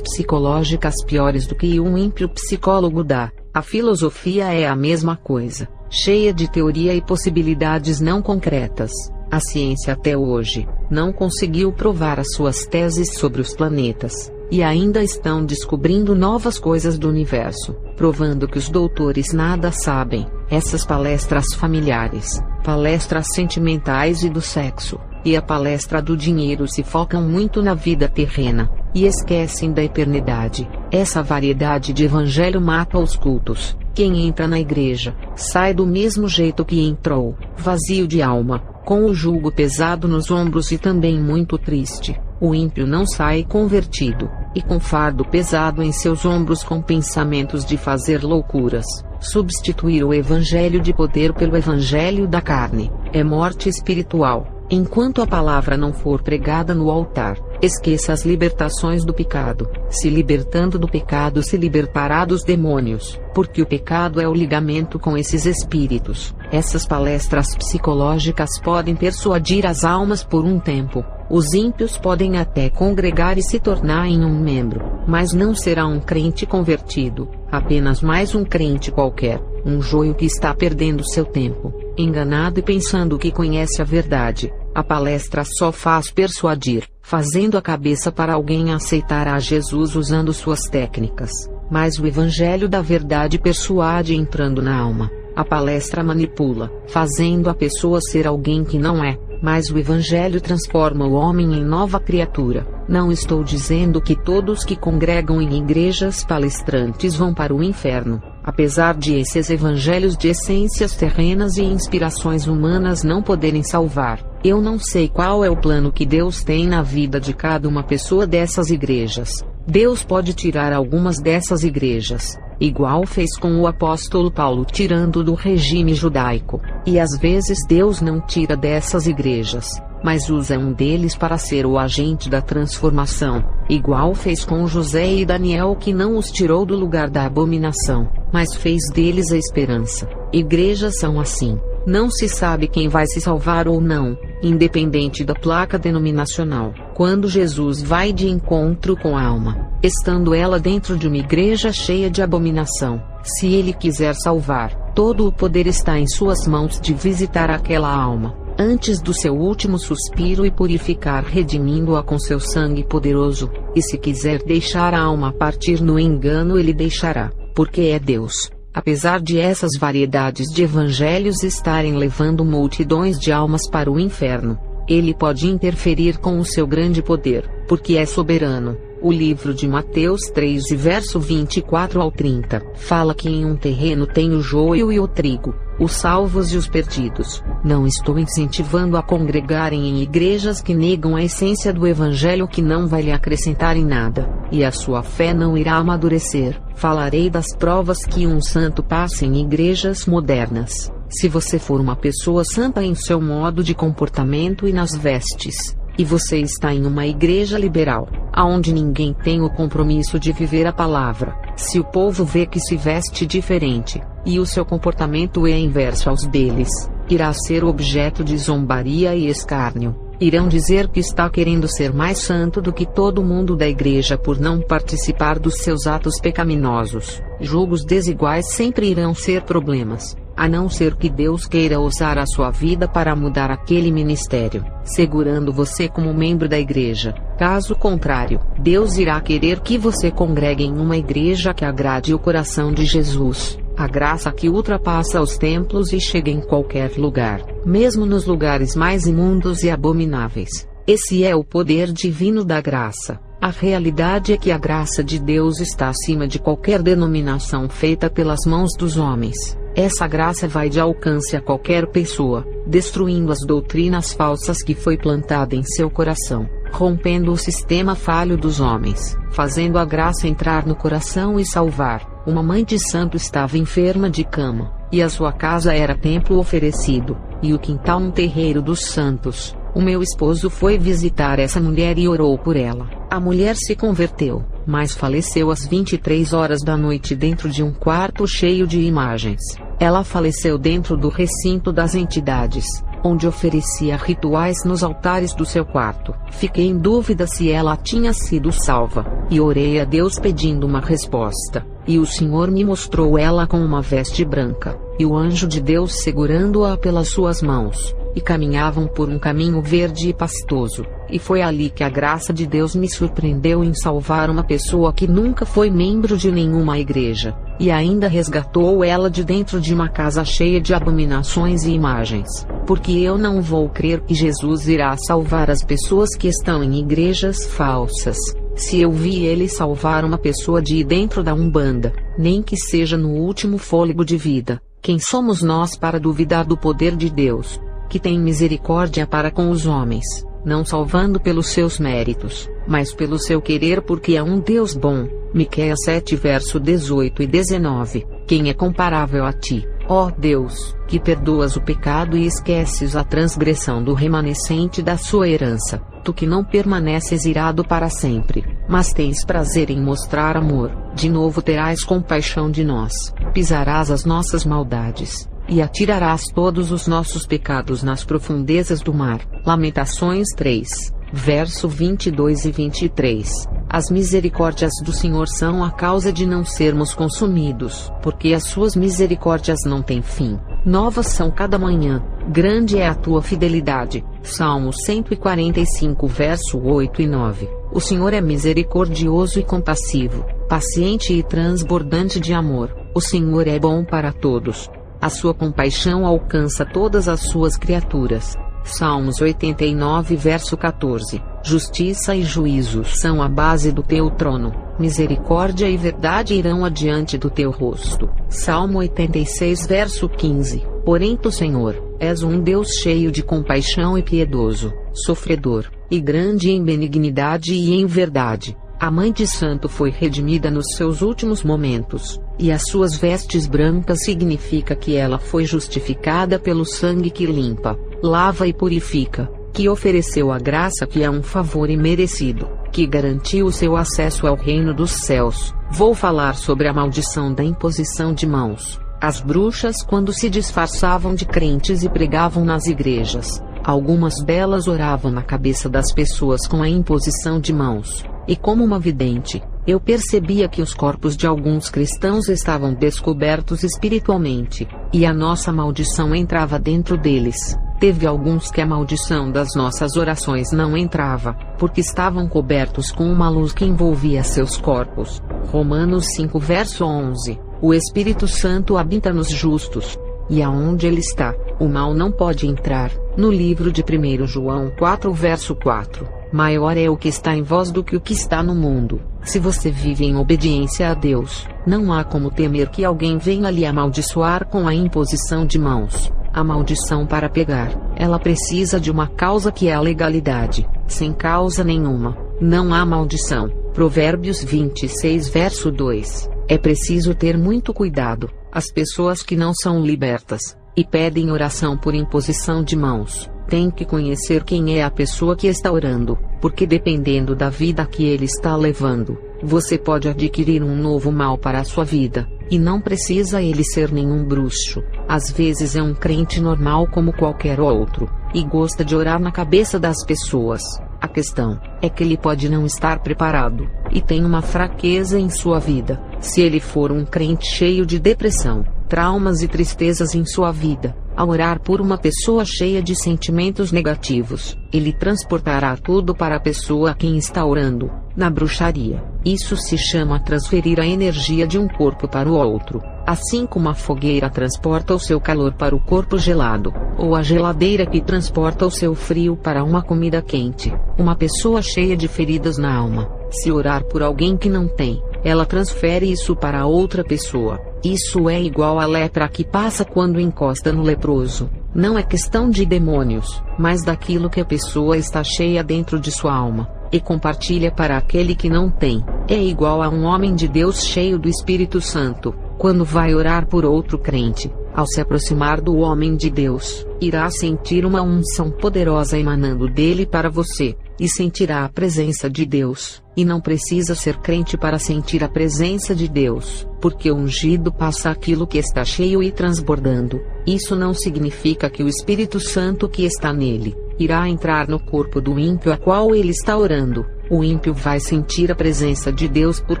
psicológicas piores do que um ímpio psicólogo dá. A filosofia é a mesma coisa, cheia de teoria e possibilidades não concretas. A ciência até hoje não conseguiu provar as suas teses sobre os planetas, e ainda estão descobrindo novas coisas do universo, provando que os doutores nada sabem. Essas palestras familiares, palestras sentimentais e do sexo, e a palestra do dinheiro se focam muito na vida terrena, e esquecem da eternidade. Essa variedade de evangelho mata os cultos. Quem entra na igreja, sai do mesmo jeito que entrou, vazio de alma, com o jugo pesado nos ombros e também muito triste. O ímpio não sai convertido, e com fardo pesado em seus ombros, com pensamentos de fazer loucuras. Substituir o evangelho de poder pelo evangelho da carne é morte espiritual. Enquanto a palavra não for pregada no altar, esqueça as libertações do pecado. Se libertando do pecado, se libertará dos demônios, porque o pecado é o ligamento com esses espíritos. Essas palestras psicológicas podem persuadir as almas por um tempo. Os ímpios podem até congregar e se tornar em um membro, mas não será um crente convertido, apenas mais um crente qualquer, um joio que está perdendo seu tempo, enganado e pensando que conhece a verdade. A palestra só faz persuadir, fazendo a cabeça para alguém aceitar a Jesus usando suas técnicas, mas o evangelho da verdade persuade entrando na alma. A palestra manipula, fazendo a pessoa ser alguém que não é. Mas o evangelho transforma o homem em nova criatura. Não estou dizendo que todos que congregam em igrejas palestrantes vão para o inferno. Apesar de esses evangelhos de essências terrenas e inspirações humanas não poderem salvar, eu não sei qual é o plano que Deus tem na vida de cada uma pessoa dessas igrejas. Deus pode tirar algumas dessas igrejas, igual fez com o apóstolo Paulo tirando do regime judaico, e às vezes Deus não tira dessas igrejas, mas usa um deles para ser o agente da transformação, igual fez com José e Daniel, que não os tirou do lugar da abominação, mas fez deles a esperança. Igrejas são assim. Não se sabe quem vai se salvar ou não, independente da placa denominacional. Quando Jesus vai de encontro com a alma, estando ela dentro de uma igreja cheia de abominação, se ele quiser salvar, todo o poder está em suas mãos de visitar aquela alma, antes do seu último suspiro e purificar, redimindo-a com seu sangue poderoso. E se quiser deixar a alma partir no engano, ele deixará, porque é Deus. Apesar de essas variedades de evangelhos estarem levando multidões de almas para o inferno, ele pode interferir com o seu grande poder, porque é soberano. O livro de Mateus 3 e verso 24 ao 30, fala que em um terreno tem o joio e o trigo, os salvos e os perdidos. Não estou incentivando a congregarem em igrejas que negam a essência do evangelho, que não vai lhe acrescentar em nada, e a sua fé não irá amadurecer. Falarei das provas que um santo passa em igrejas modernas. Se você for uma pessoa santa em seu modo de comportamento e nas vestes, e você está em uma igreja liberal, aonde ninguém tem o compromisso de viver a palavra, se o povo vê que se veste diferente, e o seu comportamento é inverso aos deles, irá ser objeto de zombaria e escárnio. Irão dizer que está querendo ser mais santo do que todo mundo da igreja por não participar dos seus atos pecaminosos. Julgos desiguais sempre irão ser problemas, a não ser que Deus queira usar a sua vida para mudar aquele ministério, segurando você como membro da igreja. Caso contrário, Deus irá querer que você congregue em uma igreja que agrade o coração de Jesus, a graça que ultrapassa os templos e chega em qualquer lugar, mesmo nos lugares mais imundos e abomináveis. Esse é o poder divino da graça. A realidade é que a graça de Deus está acima de qualquer denominação feita pelas mãos dos homens. Essa graça vai de alcance a qualquer pessoa, destruindo as doutrinas falsas que foi plantada em seu coração, rompendo o sistema falho dos homens, fazendo a graça entrar no coração e salvar. Uma mãe de santo estava enferma de cama, e a sua casa era templo oferecido, e o quintal um terreiro dos santos. O meu esposo foi visitar essa mulher e orou por ela. A mulher se converteu, mas faleceu às 23 horas da noite dentro de um quarto cheio de imagens. Ela faleceu dentro do recinto das entidades, onde oferecia rituais nos altares do seu quarto. Fiquei em dúvida se ela tinha sido salva, e orei a Deus pedindo uma resposta. E o Senhor me mostrou ela com uma veste branca, e o anjo de Deus segurando-a pelas suas mãos, e caminhavam por um caminho verde e pastoso. E foi ali que a graça de Deus me surpreendeu em salvar uma pessoa que nunca foi membro de nenhuma igreja, e ainda resgatou ela de dentro de uma casa cheia de abominações e imagens. Porque eu não vou crer que Jesus irá salvar as pessoas que estão em igrejas falsas, se eu vi ele salvar uma pessoa de dentro da Umbanda, nem que seja no último fôlego de vida. Quem somos nós para duvidar do poder de Deus, que tem misericórdia para com os homens, não salvando pelos seus méritos, mas pelo seu querer, porque é um Deus bom. Miqueias 7 verso 18 e 19. Quem é comparável a ti, ó Deus, que perdoas o pecado e esqueces a transgressão do remanescente da sua herança, tu que não permaneces irado para sempre, mas tens prazer em mostrar amor, de novo terás compaixão de nós, pisarás as nossas maldades, e atirarás todos os nossos pecados nas profundezas do mar. Lamentações 3, verso 22 e 23. As misericórdias do Senhor são a causa de não sermos consumidos, porque as suas misericórdias não têm fim. Novas são cada manhã, grande é a tua fidelidade. Salmo 145 verso 8 e 9. O Senhor é misericordioso e compassivo, paciente e transbordante de amor. O Senhor é bom para todos. A sua compaixão alcança todas as suas criaturas. Salmos 89 verso 14. Justiça e juízo são a base do teu trono. Misericórdia e verdade irão adiante do teu rosto. Salmo 86 verso 15. Porém tu, Senhor, és um Deus cheio de compaixão e piedoso, sofredor, e grande em benignidade e em verdade. A mãe de santo foi redimida nos seus últimos momentos, e as suas vestes brancas significa que ela foi justificada pelo sangue que limpa, lava e purifica, que ofereceu a graça que é um favor imerecido, que garantiu o seu acesso ao reino dos céus. Vou falar sobre a maldição da imposição de mãos. As bruxas, quando se disfarçavam de crentes e pregavam nas igrejas, algumas delas oravam na cabeça das pessoas com a imposição de mãos. E como uma vidente, eu percebia que os corpos de alguns cristãos estavam descobertos espiritualmente, e a nossa maldição entrava dentro deles. Teve alguns que a maldição das nossas orações não entrava, porque estavam cobertos com uma luz que envolvia seus corpos. Romanos 5 verso 11. O Espírito Santo habita nos justos, e aonde ele está, o mal não pode entrar. No livro de 1 João 4 verso 4. Maior é o que está em vós do que o que está no mundo. Se você vive em obediência a Deus, não há como temer que alguém venha lhe amaldiçoar com a imposição de mãos. A maldição para pegar, ela precisa de uma causa que é a legalidade. Sem causa nenhuma, não há maldição. Provérbios 26 verso 2. É preciso ter muito cuidado. As pessoas que não são libertas, e pedem oração por imposição de mãos, tem que conhecer quem é a pessoa que está orando, porque dependendo da vida que ele está levando, você pode adquirir um novo mal para a sua vida, e não precisa ele ser nenhum bruxo. Às vezes é um crente normal como qualquer outro, e gosta de orar na cabeça das pessoas. A questão é que ele pode não estar preparado, e tem uma fraqueza em sua vida. Se ele for um crente cheio de depressão, traumas e tristezas em sua vida, Ao orar por uma pessoa cheia de sentimentos negativos, ele transportará tudo para a pessoa a quem está orando. Na bruxaria, isso se chama transferir a energia de um corpo para o outro. Assim como a fogueira transporta o seu calor para o corpo gelado, ou a geladeira que transporta o seu frio para uma comida quente. Uma pessoa cheia de feridas na alma, se orar por alguém que não tem, ela transfere isso para outra pessoa. Isso é igual à lepra que passa quando encosta no leproso. Não é questão de demônios, mas daquilo que a pessoa está cheia dentro de sua alma, e compartilha para aquele que não tem. É igual a um homem de Deus cheio do Espírito Santo. Quando vai orar por outro crente, ao se aproximar do homem de Deus, irá sentir uma unção poderosa emanando dele para você, e sentirá a presença de Deus. E não precisa ser crente para sentir a presença de Deus, porque o ungido passa aquilo que está cheio e transbordando. Isso não significa que o Espírito Santo que está nele irá entrar no corpo do ímpio a qual ele está orando. O ímpio vai sentir a presença de Deus por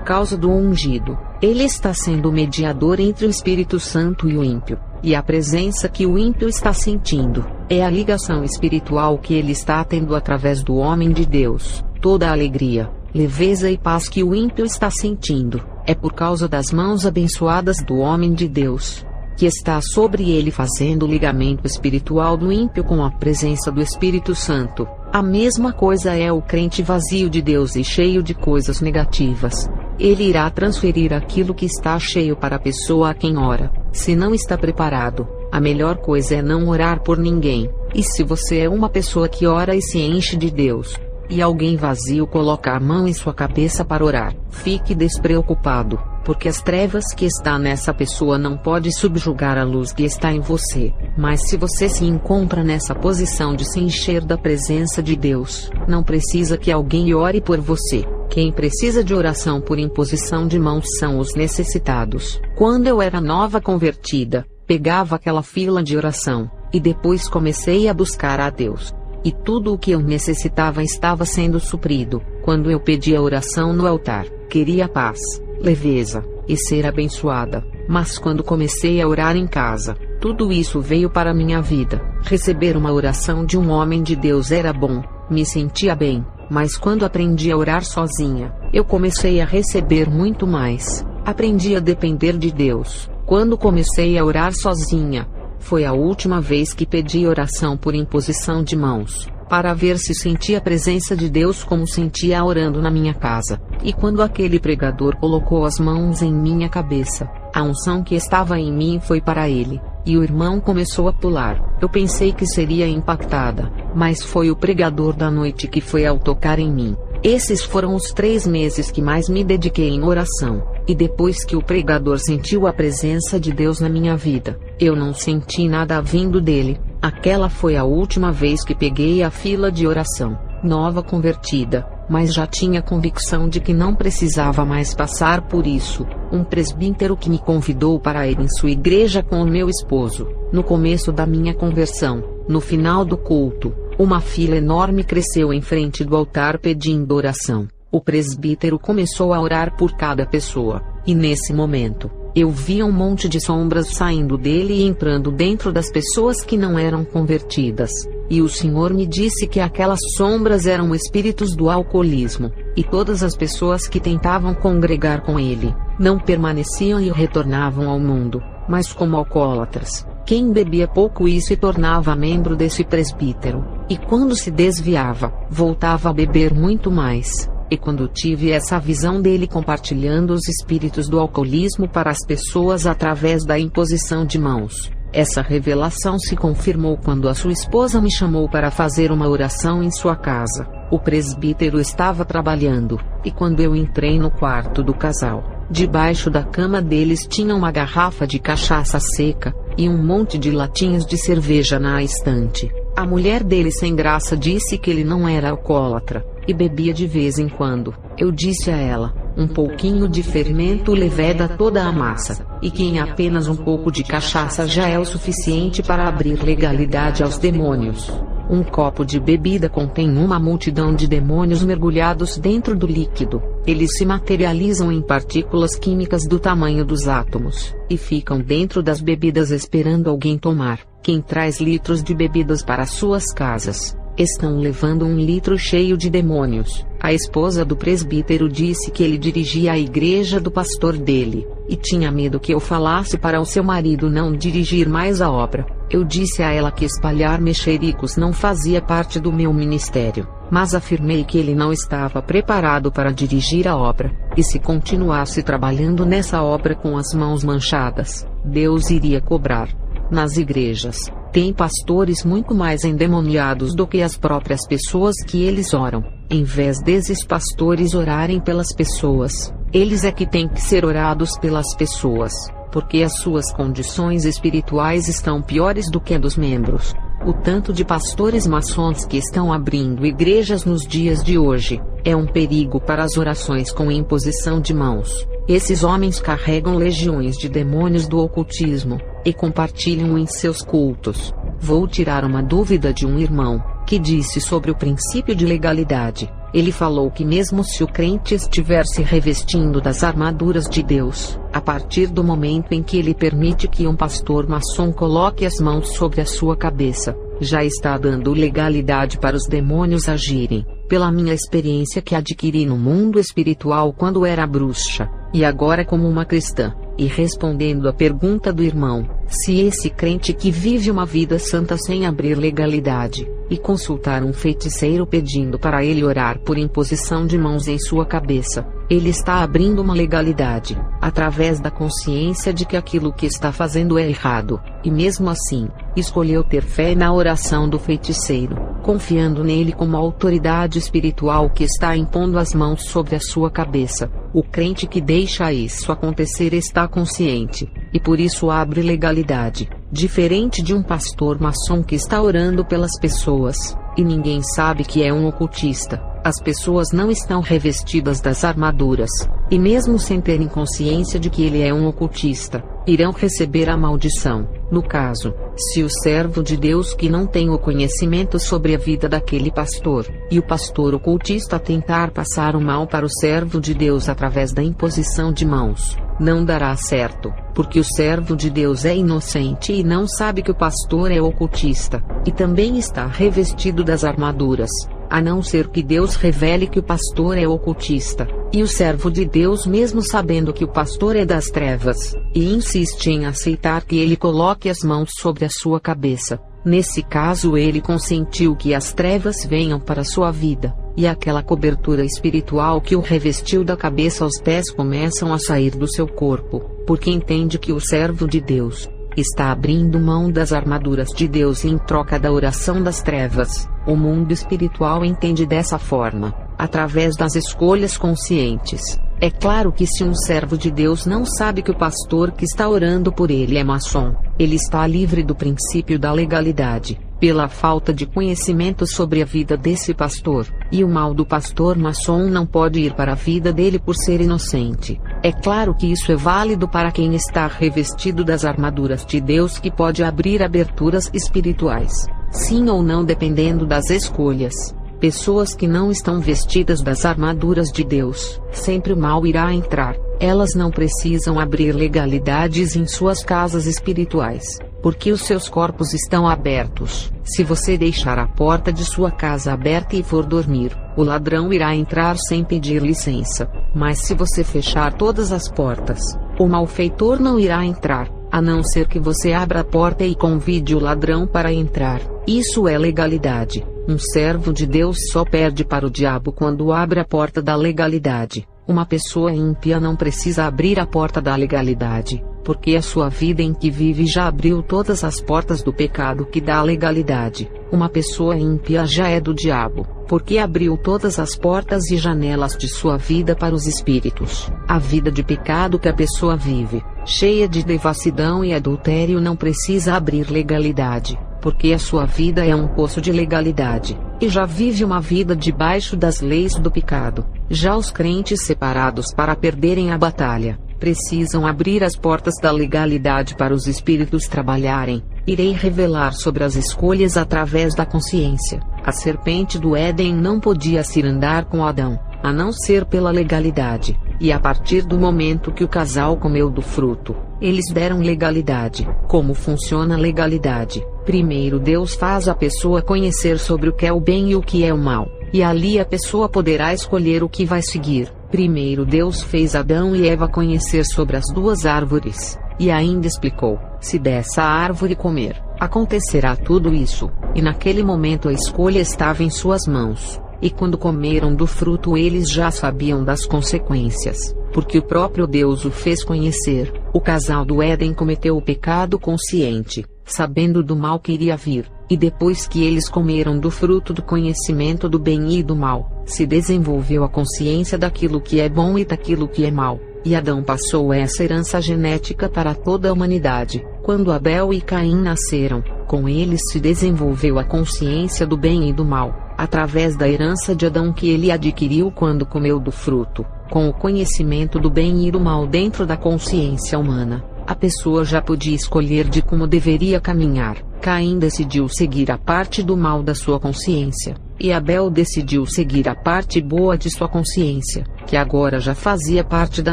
causa do ungido. Ele está sendo o mediador entre o Espírito Santo e o ímpio, e a presença que o ímpio está sentindo é a ligação espiritual que ele está tendo através do homem de Deus. Toda a alegria, leveza e paz que o ímpio está sentindo é por causa das mãos abençoadas do homem de Deus, que está sobre ele fazendo o ligamento espiritual do ímpio com a presença do Espírito Santo. A mesma coisa é o crente vazio de Deus e cheio de coisas negativas. Ele irá transferir aquilo que está cheio para a pessoa a quem ora. Se não está preparado, a melhor coisa é não orar por ninguém. E se você é uma pessoa que ora e se enche de Deus, e alguém vazio coloca a mão em sua cabeça para orar, fique despreocupado, porque as trevas que está nessa pessoa não pode subjugar a luz que está em você. Mas se você se encontra nessa posição de se encher da presença de Deus, não precisa que alguém ore por você. Quem precisa de oração por imposição de mãos são os necessitados. Quando eu era nova convertida, pegava aquela fila de oração, e depois comecei a buscar a Deus. E tudo o que eu necessitava estava sendo suprido. Quando eu pedia oração no altar, queria paz, leveza, e ser abençoada. Mas quando comecei a orar em casa, tudo isso veio para minha vida. Receber uma oração de um homem de Deus era bom, me sentia bem. Mas quando aprendi a orar sozinha, eu comecei a receber muito mais. Aprendi a depender de Deus. Quando comecei a orar sozinha, foi a última vez que pedi oração por imposição de mãos, para ver se sentia a presença de Deus como sentia orando na minha casa. E quando aquele pregador colocou as mãos em minha cabeça, a unção que estava em mim foi para ele, e o irmão começou a pular. Eu pensei que seria impactada, mas foi o pregador da noite que foi ao tocar em mim. Esses foram os 3 meses que mais me dediquei em oração, e depois que o pregador sentiu a presença de Deus na minha vida, eu não senti nada vindo dele. Aquela foi a última vez que peguei a fila de oração, nova convertida, mas já tinha convicção de que não precisava mais passar por isso. Um presbítero que me convidou para ir em sua igreja com o meu esposo, no começo da minha conversão, no final do culto, uma fila enorme cresceu em frente do altar pedindo oração. O presbítero começou a orar por cada pessoa, e nesse momento, eu via um monte de sombras saindo dele e entrando dentro das pessoas que não eram convertidas. E o Senhor me disse que aquelas sombras eram espíritos do alcoolismo, e todas as pessoas que tentavam congregar com ele, não permaneciam e retornavam ao mundo, mas como alcoólatras. Quem bebia pouco e se tornava membro desse presbítero, e quando se desviava, voltava a beber muito mais. E quando tive essa visão dele compartilhando os espíritos do alcoolismo para as pessoas através da imposição de mãos, essa revelação se confirmou quando a sua esposa me chamou para fazer uma oração em sua casa. O presbítero estava trabalhando, e quando eu entrei no quarto do casal, debaixo da cama deles tinha uma garrafa de cachaça seca, e um monte de latinhas de cerveja na estante. A mulher dele sem graça disse que ele não era alcoólatra, e bebia de vez em quando. Eu disse a ela, um pouquinho de fermento leveda toda a massa, e que em apenas um pouco de cachaça já é o suficiente para abrir legalidade aos demônios. Um copo de bebida contém uma multidão de demônios mergulhados dentro do líquido. Eles se materializam em partículas químicas do tamanho dos átomos, e ficam dentro das bebidas esperando alguém tomar. quem traz litros de bebidas para suas casas, estão levando 1 litro cheio de demônios. A esposa do presbítero disse que ele dirigia a igreja do pastor dele, e tinha medo que eu falasse para o seu marido não dirigir mais a obra. Eu disse a ela que espalhar mexericos não fazia parte do meu ministério, mas afirmei que ele não estava preparado para dirigir a obra, e se continuasse trabalhando nessa obra com as mãos manchadas, Deus iria cobrar. Nas igrejas, tem pastores muito mais endemoniados do que as próprias pessoas que eles oram. Em vez desses pastores orarem pelas pessoas, eles é que têm que ser orados pelas pessoas, porque as suas condições espirituais estão piores do que a dos membros. O tanto de pastores maçons que estão abrindo igrejas nos dias de hoje é um perigo para as orações com imposição de mãos. Esses homens carregam legiões de demônios do ocultismo e compartilham em seus cultos. Vou tirar uma dúvida de um irmão que disse sobre o princípio de legalidade. Ele falou que mesmo se o crente estiver se revestindo das armaduras de Deus, a partir do momento em que ele permite que um pastor maçom coloque as mãos sobre a sua cabeça, já está dando legalidade para os demônios agirem. Pela minha experiência que adquiri no mundo espiritual quando era bruxa, e agora como uma cristã, e respondendo à pergunta do irmão, se esse crente que vive uma vida santa sem abrir legalidade, e consultar um feiticeiro pedindo para ele orar por imposição de mãos em sua cabeça, ele está abrindo uma legalidade, através da consciência de que aquilo que está fazendo é errado, e mesmo assim, escolheu ter fé na oração do feiticeiro, confiando nele como autoridade espiritual que está impondo as mãos sobre a sua cabeça. O crente que deixa isso acontecer está consciente, e por isso abre legalidade, diferente de um pastor maçom que está orando pelas pessoas, e ninguém sabe que é um ocultista. As pessoas não estão revestidas das armaduras, e mesmo sem terem consciência de que ele é um ocultista, irão receber a maldição. No caso, se o servo de Deus que não tem o conhecimento sobre a vida daquele pastor, e o pastor ocultista tentar passar o mal para o servo de Deus através da imposição de mãos, não dará certo, porque o servo de Deus é inocente e não sabe que o pastor é ocultista, e também está revestido das armaduras, a não ser que Deus revele que o pastor é ocultista, e o servo de Deus mesmo sabendo que o pastor é das trevas, e insiste em aceitar que ele coloque as mãos sobre a sua cabeça. Nesse caso ele consentiu que as trevas venham para sua vida, e aquela cobertura espiritual que o revestiu da cabeça aos pés começam a sair do seu corpo, porque entende que o servo de Deus está abrindo mão das armaduras de Deus em troca da oração das trevas. O mundo espiritual entende dessa forma, através das escolhas conscientes. É claro que se um servo de Deus não sabe que o pastor que está orando por ele é maçom, ele está livre do princípio da legalidade, pela falta de conhecimento sobre a vida desse pastor, e o mal do pastor maçom não pode ir para a vida dele por ser inocente. É claro que isso é válido para quem está revestido das armaduras de Deus, que pode abrir aberturas espirituais, sim ou não, dependendo das escolhas. Pessoas que não estão vestidas das armaduras de Deus, sempre o mal irá entrar. Elas não precisam abrir legalidades em suas casas espirituais, porque os seus corpos estão abertos. Se você deixar a porta de sua casa aberta e for dormir, o ladrão irá entrar sem pedir licença. Mas se você fechar todas as portas, o malfeitor não irá entrar, a não ser que você abra a porta e convide o ladrão para entrar. Isso é legalidade. Um servo de Deus só perde para o diabo quando abre a porta da legalidade. Uma pessoa ímpia não precisa abrir a porta da legalidade, porque a sua vida em que vive já abriu todas as portas do pecado que dá legalidade. Uma pessoa ímpia já é do diabo, porque abriu todas as portas e janelas de sua vida para os espíritos. A vida de pecado que a pessoa vive, cheia de devassidão e adultério, não precisa abrir legalidade, porque a sua vida é um poço de legalidade, e já vive uma vida debaixo das leis do pecado. Já os crentes separados para perderem a batalha, precisam abrir as portas da legalidade para os espíritos trabalharem. Irei revelar sobre as escolhas através da consciência. A serpente do Éden não podia se andar com Adão, a não ser pela legalidade. e a partir do momento que o casal comeu do fruto, eles deram legalidade. Como funciona a legalidade? Primeiro Deus faz a pessoa conhecer sobre o que é o bem e o que é o mal, e ali a pessoa poderá escolher o que vai seguir. Primeiro Deus fez Adão e Eva conhecer sobre as duas árvores, e ainda explicou: se dessa árvore comer, acontecerá tudo isso, e naquele momento a escolha estava em suas mãos. E quando comeram do fruto eles já sabiam das consequências, porque o próprio Deus o fez conhecer. O casal do Éden cometeu o pecado consciente, sabendo do mal que iria vir, e depois que eles comeram do fruto do conhecimento do bem e do mal, se desenvolveu a consciência daquilo que é bom e daquilo que é mal, e Adão passou essa herança genética para toda a humanidade. Quando Abel e Caim nasceram, com eles se desenvolveu a consciência do bem e do mal, através da herança de Adão que ele adquiriu quando comeu do fruto. Com o conhecimento do bem e do mal dentro da consciência humana, a pessoa já podia escolher de como deveria caminhar. Caim decidiu seguir a parte do mal da sua consciência, e Abel decidiu seguir a parte boa de sua consciência, que agora já fazia parte da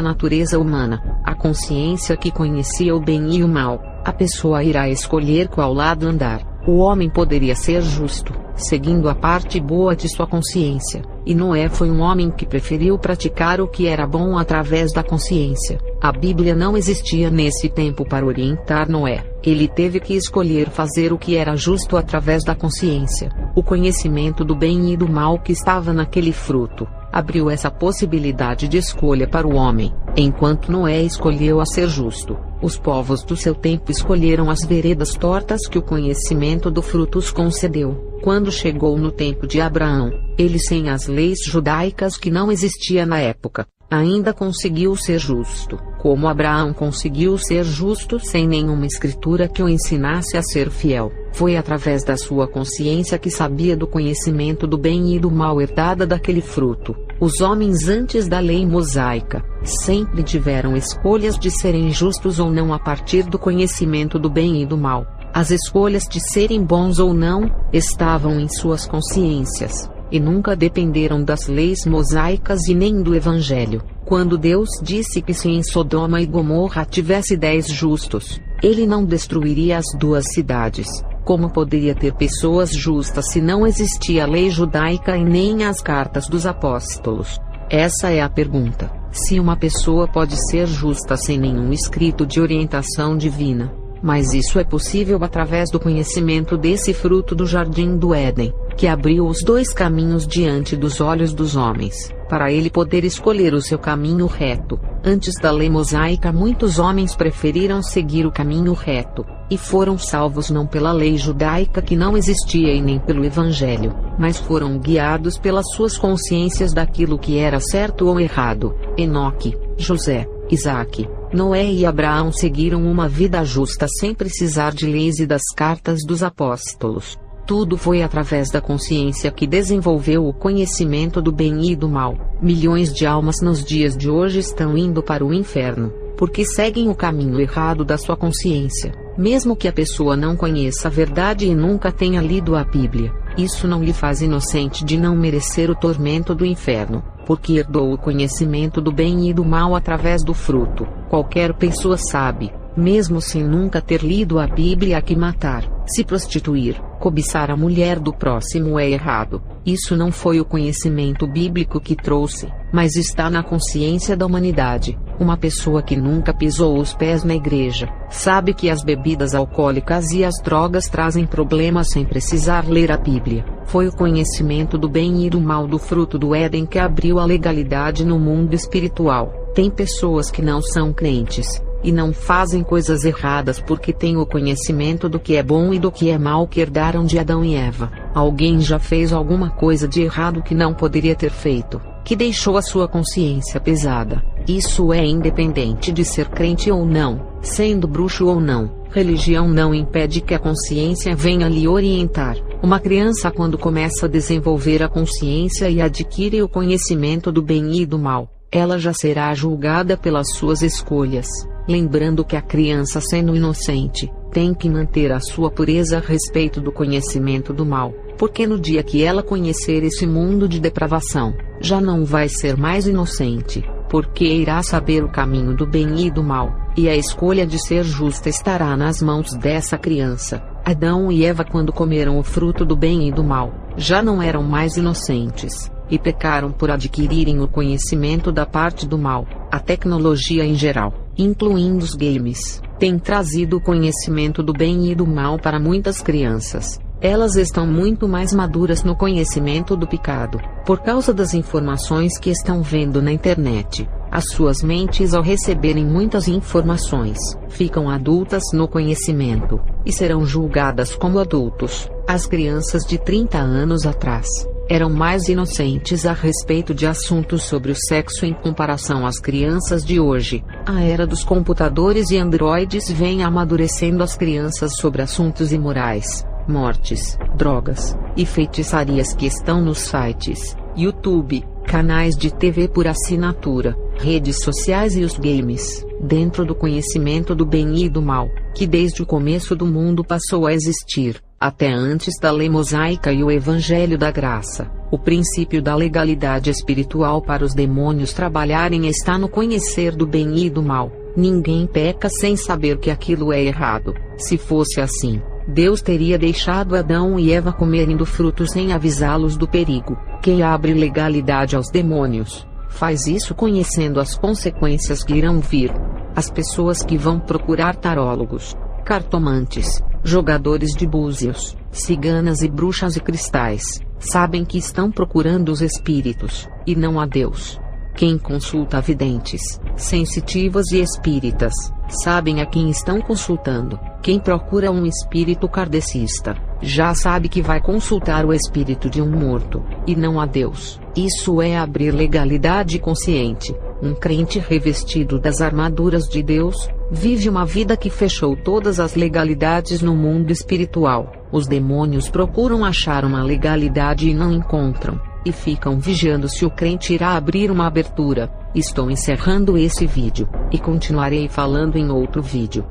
natureza humana, a consciência que conhecia o bem e o mal. A pessoa irá escolher qual lado andar. O homem poderia ser justo, seguindo a parte boa de sua consciência, e Noé foi um homem que preferiu praticar o que era bom através da consciência. A Bíblia não existia nesse tempo para orientar Noé. Ele teve que escolher fazer o que era justo através da consciência. O conhecimento do bem e do mal que estava naquele fruto abriu essa possibilidade de escolha para o homem. Enquanto Noé escolheu a ser justo, os povos do seu tempo escolheram as veredas tortas que o conhecimento do fruto os concedeu. Quando chegou no tempo de Abraão, ele, sem as leis judaicas que não existia na época, ainda conseguiu ser justo. Como Abraão conseguiu ser justo sem nenhuma escritura que o ensinasse a ser fiel? Foi através da sua consciência que sabia do conhecimento do bem e do mal herdada daquele fruto. Os homens antes da lei mosaica sempre tiveram escolhas de serem justos ou não a partir do conhecimento do bem e do mal. As escolhas de serem bons ou não estavam em suas consciências, e nunca dependeram das leis mosaicas e nem do Evangelho. Quando Deus disse que se em Sodoma e Gomorra tivesse 10 justos, ele não destruiria as duas cidades. Como poderia ter pessoas justas se não existia a lei judaica e nem as cartas dos apóstolos? Essa é a pergunta. Se uma pessoa pode ser justa sem nenhum escrito de orientação divina, mas isso é possível através do conhecimento desse fruto do jardim do Éden, que abriu os dois caminhos diante dos olhos dos homens, para ele poder escolher o seu caminho reto. Antes da lei mosaica, muitos homens preferiram seguir o caminho reto, e foram salvos não pela lei judaica que não existia e nem pelo Evangelho, mas foram guiados pelas suas consciências daquilo que era certo ou errado. Enoque, José, Isaque, Noé e Abraão seguiram uma vida justa sem precisar de leis e das cartas dos apóstolos. Tudo foi através da consciência que desenvolveu o conhecimento do bem e do mal. Milhões de almas nos dias de hoje estão indo para o inferno, porque seguem o caminho errado da sua consciência. Mesmo que a pessoa não conheça a verdade e nunca tenha lido a Bíblia, isso não lhe faz inocente de não merecer o tormento do inferno, porque herdou o conhecimento do bem e do mal através do fruto. Qualquer pessoa sabe, mesmo sem nunca ter lido a Bíblia, que matar, se prostituir, cobiçar a mulher do próximo é errado. Isso não foi o conhecimento bíblico que trouxe, mas está na consciência da humanidade. Uma pessoa que nunca pisou os pés na igreja, sabe que as bebidas alcoólicas e as drogas trazem problemas sem precisar ler a Bíblia. Foi o conhecimento do bem e do mal do fruto do Éden que abriu a legalidade no mundo espiritual. Tem pessoas que não são crentes, e não fazem coisas erradas porque têm o conhecimento do que é bom e do que é mal que herdaram de Adão e Eva. Alguém já fez alguma coisa de errado que não poderia ter feito, que deixou a sua consciência pesada. Isso é independente de ser crente ou não, sendo bruxo ou não. Religião não impede que a consciência venha lhe orientar. Uma criança, quando começa a desenvolver a consciência e adquire o conhecimento do bem e do mal, ela já será julgada pelas suas escolhas. Lembrando que a criança, sendo inocente, tem que manter a sua pureza a respeito do conhecimento do mal, porque no dia que ela conhecer esse mundo de depravação, já não vai ser mais inocente. porque irá saber o caminho do bem e do mal, e a escolha de ser justa estará nas mãos dessa criança. Adão e Eva, quando comeram o fruto do bem e do mal, já não eram mais inocentes, e pecaram por adquirirem o conhecimento da parte do mal. A tecnologia em geral, incluindo os games, tem trazido o conhecimento do bem e do mal para muitas crianças. Elas estão muito mais maduras no conhecimento do pecado, por causa das informações que estão vendo na internet. As suas mentes, ao receberem muitas informações, ficam adultas no conhecimento, e serão julgadas como adultos. As crianças de 30 anos atrás eram mais inocentes a respeito de assuntos sobre o sexo em comparação às crianças de hoje. A era dos computadores e androides vem amadurecendo as crianças sobre assuntos imorais, mortes, drogas e feitiçarias que estão nos sites, YouTube, canais de TV por assinatura, redes sociais e os games, dentro do conhecimento do bem e do mal, que desde o começo do mundo passou a existir, até antes da lei mosaica e o evangelho da graça. O princípio da legalidade espiritual para os demônios trabalharem está no conhecer do bem e do mal. Ninguém peca sem saber que aquilo é errado. Se fosse assim, Deus teria deixado Adão e Eva comerem do fruto sem avisá-los do perigo. Quem abre legalidade aos demônios, faz isso conhecendo as consequências que irão vir. As pessoas que vão procurar tarólogos, cartomantes, jogadores de búzios, ciganas e bruxas e cristais, sabem que estão procurando os espíritos, e não a Deus. Quem consulta videntes, sensitivas e espíritas, sabem a quem estão consultando. Quem procura um espírito kardecista, já sabe que vai consultar o espírito de um morto, e não a Deus. Isso é abrir legalidade consciente. Um crente revestido das armaduras de Deus, vive uma vida que fechou todas as legalidades no mundo espiritual. Os demônios procuram achar uma legalidade e não encontram, e ficam vigiando se o crente irá abrir uma abertura. Estou encerrando esse vídeo, e continuarei falando em outro vídeo.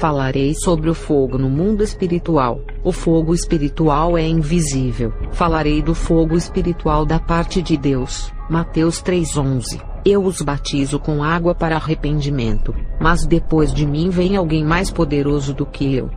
Falarei sobre o fogo no mundo espiritual. O fogo espiritual é invisível. Falarei do fogo espiritual da parte de Deus. Mateus 3:11. Eu os batizo com água para arrependimento, mas depois de mim vem alguém mais poderoso do que eu.